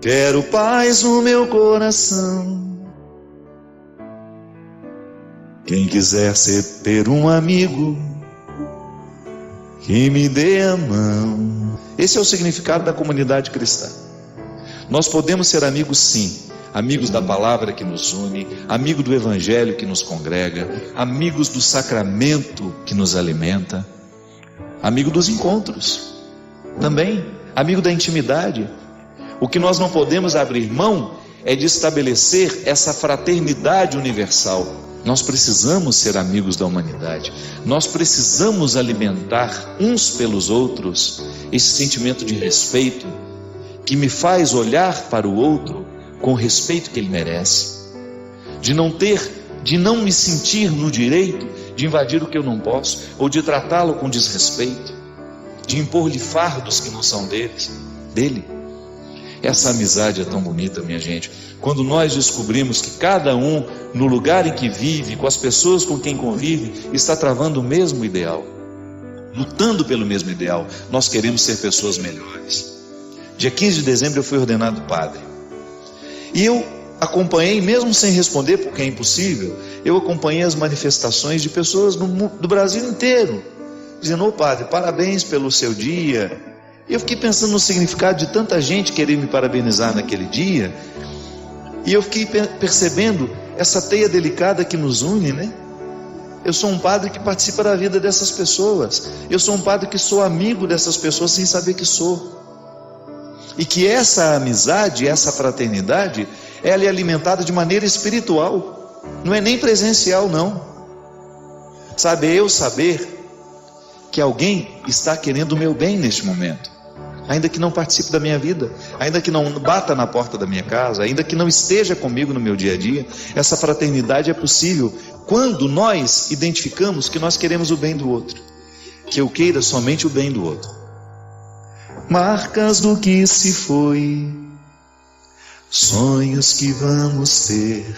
Quero paz no meu coração. Quem quiser ter um amigo que me dê a mão. Esse é o significado da comunidade cristã. Nós podemos ser amigos sim, amigos da palavra que nos une, amigo do evangelho que nos congrega, amigos do sacramento que nos alimenta, amigo dos encontros, também amigo da intimidade. O que nós não podemos abrir mão é de estabelecer essa fraternidade universal. Nós precisamos ser amigos da humanidade, nós precisamos alimentar uns pelos outros esse sentimento de respeito que me faz olhar para o outro com o respeito que ele merece, de não me sentir no direito de invadir o que eu não posso, ou de tratá-lo com desrespeito, de impor-lhe fardos que não são dele. Essa amizade é tão bonita, minha gente, quando nós descobrimos que cada um, no lugar em que vive, com as pessoas com quem convive, está travando o mesmo ideal. lutando pelo mesmo ideal. Nós queremos ser pessoas melhores. Dia 15 de dezembro eu fui ordenado padre. E eu acompanhei, mesmo sem responder, porque é impossível, eu acompanhei as manifestações de pessoas do Brasil inteiro, dizendo: ô padre, parabéns pelo seu dia. E eu fiquei pensando no significado de tanta gente querer me parabenizar naquele dia, e eu fiquei percebendo essa teia delicada que nos une, né? Eu sou um padre que participa da vida dessas pessoas, eu sou um padre que sou amigo dessas pessoas sem saber que sou, e que essa amizade, essa fraternidade, ela é alimentada de maneira espiritual, não é nem presencial não. Sabe, eu saber que alguém está querendo o meu bem neste momento, ainda que não participe da minha vida, ainda que não bata na porta da minha casa, ainda que não esteja comigo no meu dia a dia, essa fraternidade é possível quando nós identificamos que nós queremos o bem do outro, que eu queira somente o bem do outro. Marcas do que se foi, sonhos que vamos ter,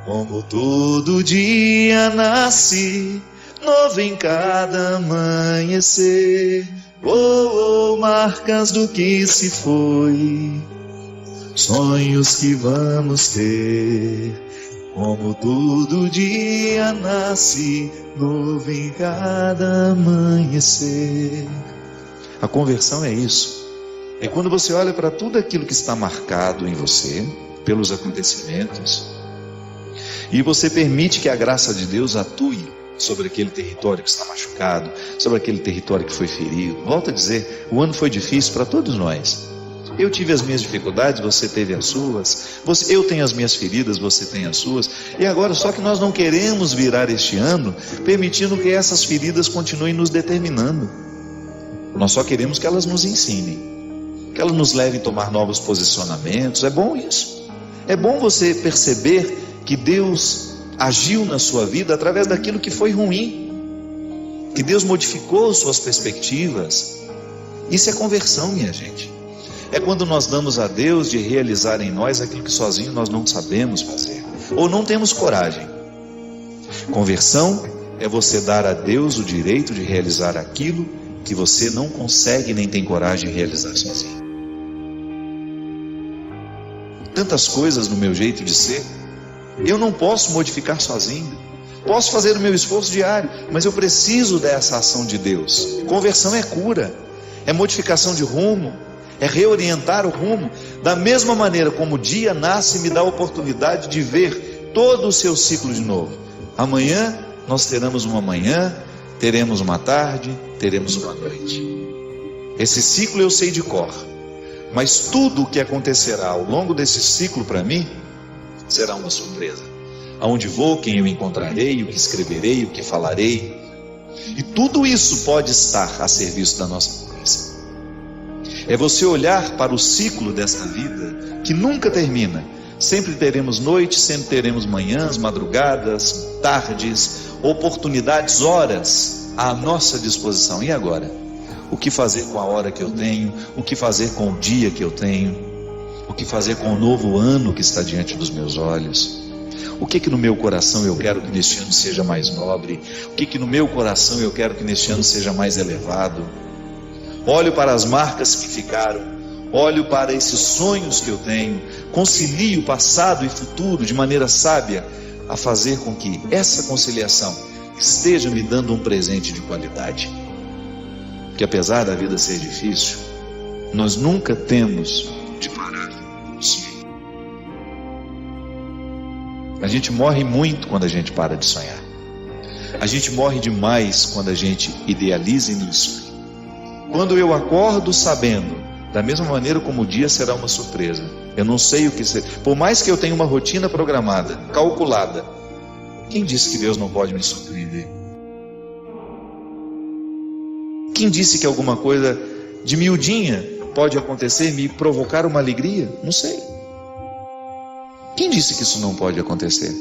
como todo dia nasce, novo em cada amanhecer. Oh, oh, marcas do que se foi, sonhos que vamos ter, como todo dia nasce, novo em cada amanhecer. A conversão é isso. É quando você olha para tudo aquilo que está marcado em você, pelos acontecimentos, e você permite que a graça de Deus atue sobre aquele território que está machucado, sobre aquele território que foi ferido. Volto a dizer, o ano foi difícil para todos nós. Eu tive as minhas dificuldades, você teve as suas, eu tenho as minhas feridas, você tem as suas, e agora só que nós não queremos virar este ano permitindo que essas feridas continuem nos determinando. Nós só queremos que elas nos ensinem, que elas nos levem a tomar novos posicionamentos. É bom isso, é bom você perceber que Deus agiu na sua vida através daquilo que foi ruim, que Deus modificou suas perspectivas. Isso é conversão, minha gente. É quando nós damos a Deus de realizar em nós aquilo que sozinho nós não sabemos fazer, ou não temos coragem. Conversão é você dar a Deus o direito de realizar aquilo que você não consegue nem tem coragem de realizar sozinho. Tantas coisas no meu jeito de ser, eu não posso modificar sozinho. Posso fazer o meu esforço diário, mas eu preciso dessa ação de Deus. Conversão é cura, é modificação de rumo, é reorientar o rumo. Da mesma maneira como o dia nasce e me dá a oportunidade de ver todo o seu ciclo de novo. Amanhã nós teremos uma manhã, teremos uma tarde, teremos uma noite. Esse ciclo eu sei de cor, mas tudo o que acontecerá ao longo desse ciclo para mim será uma surpresa. Aonde vou, quem eu encontrarei, o que escreverei, o que falarei, e tudo isso pode estar a serviço da nossa conversa. É você olhar para o ciclo desta vida que nunca termina. Sempre teremos noites, sempre teremos manhãs, madrugadas, tardes, oportunidades, horas à nossa disposição. E agora? O que fazer com a hora que eu tenho? O que fazer com o dia que eu tenho? O que fazer com o novo ano que está diante dos meus olhos? O que no meu coração eu quero que neste ano seja mais nobre? O que no meu coração eu quero que neste ano seja mais elevado? Olho para as marcas que ficaram, olho para esses sonhos que eu tenho, concilio passado e futuro de maneira sábia, a fazer com que essa conciliação esteja me dando um presente de qualidade. Que apesar da vida ser difícil, nós nunca temos de parar no sonho. A gente morre muito quando a gente para de sonhar. A gente morre demais quando a gente idealiza e não sonha. Quando eu acordo sabendo, da mesma maneira como o dia será uma surpresa, eu não sei o que ser, por mais que eu tenha uma rotina programada, calculada, quem disse que Deus não pode me surpreender? Quem disse que alguma coisa de miudinha pode acontecer e me provocar uma alegria? Não sei. Quem disse que isso não pode acontecer?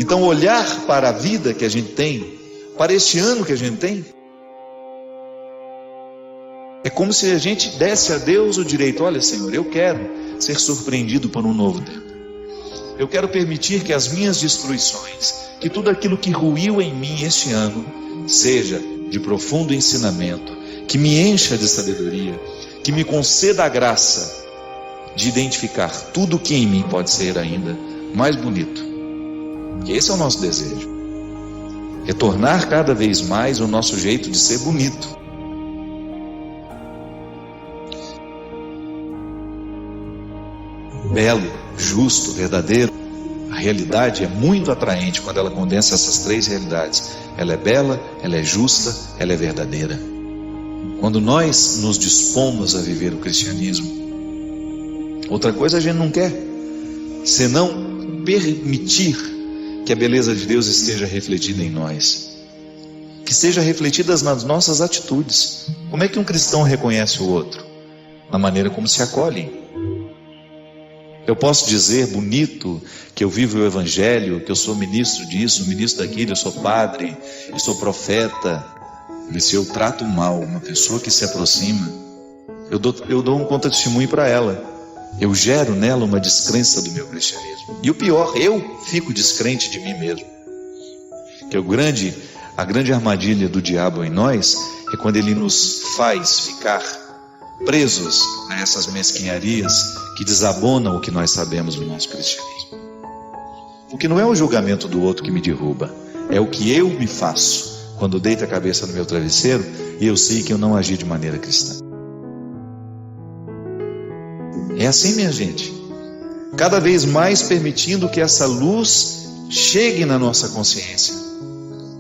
Então olhar para a vida que a gente tem, para este ano que a gente tem, é como se a gente desse a Deus o direito: olha, Senhor, eu quero ser surpreendido por um novo tempo. Eu quero permitir que as minhas destruições, que tudo aquilo que ruiu em mim este ano, seja de profundo ensinamento, que me encha de sabedoria, que me conceda a graça de identificar tudo que em mim pode ser ainda mais bonito. Que esse é o nosso desejo. É tornar cada vez mais o nosso jeito de ser bonito. Belo, justo, verdadeiro. A realidade é muito atraente quando ela condensa essas três realidades. Ela é bela, ela é justa, ela é verdadeira. Quando nós nos dispomos a viver o cristianismo, outra coisa a gente não quer, senão permitir que a beleza de Deus esteja refletida em nós, que seja refletida nas nossas atitudes. Como é que um cristão reconhece o outro? Na maneira como se acolhem. Eu posso dizer bonito que eu vivo o evangelho, que eu sou ministro disso, ministro daquilo, eu sou padre, eu sou profeta. Mas se eu trato mal uma pessoa que se aproxima, eu dou um contra-testemunho para ela. Eu gero nela uma descrença do meu cristianismo. E o pior, eu fico descrente de mim mesmo. Que a grande armadilha do diabo em nós é quando ele nos faz ficar presos a essas mesquinharias que desabonam o que nós sabemos do nosso cristianismo. Porque não é o julgamento do outro que me derruba, é o que eu me faço quando deito a cabeça no meu travesseiro e eu sei que eu não agi de maneira cristã. É assim, minha gente, cada vez mais permitindo que essa luz chegue na nossa consciência,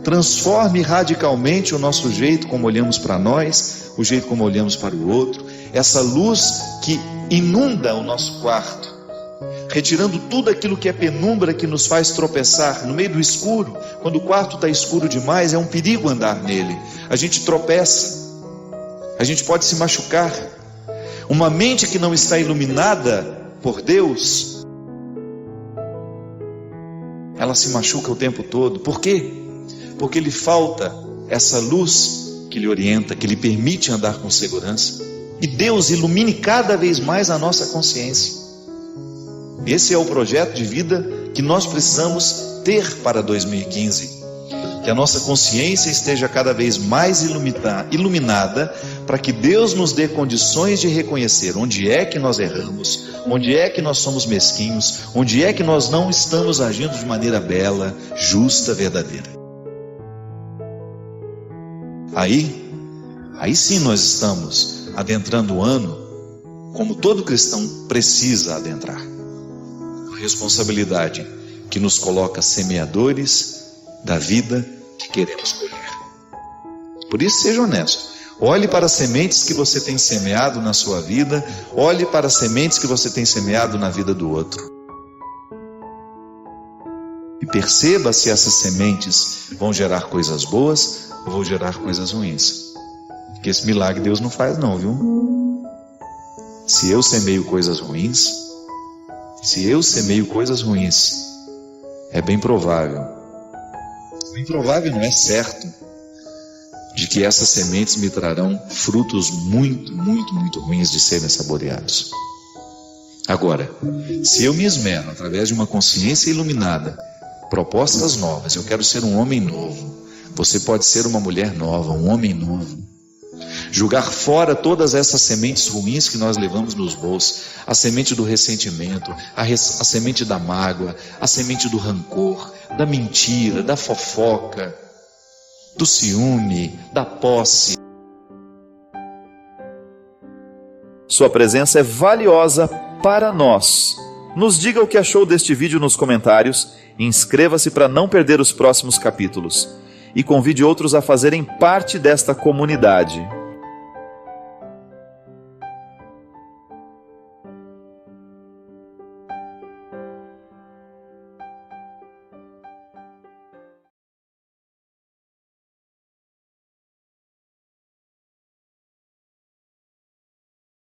transforme radicalmente o nosso jeito como olhamos para nós, o jeito como olhamos para o outro, essa luz que inunda o nosso quarto, retirando tudo aquilo que é penumbra, que nos faz tropeçar no meio do escuro. Quando o quarto está escuro demais, é um perigo andar nele, a gente tropeça, a gente pode se machucar. Uma mente que não está iluminada por Deus, ela se machuca o tempo todo. Por quê? Porque lhe falta essa luz que lhe orienta, que lhe permite andar com segurança. E Deus ilumine cada vez mais a nossa consciência. Esse é o projeto de vida que nós precisamos ter para 2015. Que a nossa consciência esteja cada vez mais iluminada, para que Deus nos dê condições de reconhecer onde é que nós erramos, onde é que nós somos mesquinhos, onde é que nós não estamos agindo de maneira bela, justa, verdadeira. Aí sim nós estamos adentrando o ano como todo cristão precisa adentrar. A responsabilidade que nos coloca semeadores da vida que queremos colher. Por isso, seja honesto. Olhe para as sementes que você tem semeado na sua vida, olhe para as sementes que você tem semeado na vida do outro. E perceba se essas sementes vão gerar coisas boas ou vão gerar coisas ruins. Porque esse milagre Deus não faz não, viu? Se eu semeio coisas ruins, é bem provável não é certo, de que essas sementes me trarão frutos muito, muito, muito ruins de serem saboreados. Agora, se eu me esmero através de uma consciência iluminada, propostas novas, eu quero ser um homem novo, você pode ser uma mulher nova, um homem novo, jogar fora todas essas sementes ruins que nós levamos nos bolsos, a semente do ressentimento, a semente da mágoa, a semente do rancor, da mentira, da fofoca, do ciúme, da posse. Sua presença é valiosa para nós. Nos diga o que achou deste vídeo nos comentários, inscreva-se para não perder os próximos capítulos e convide outros a fazerem parte desta comunidade.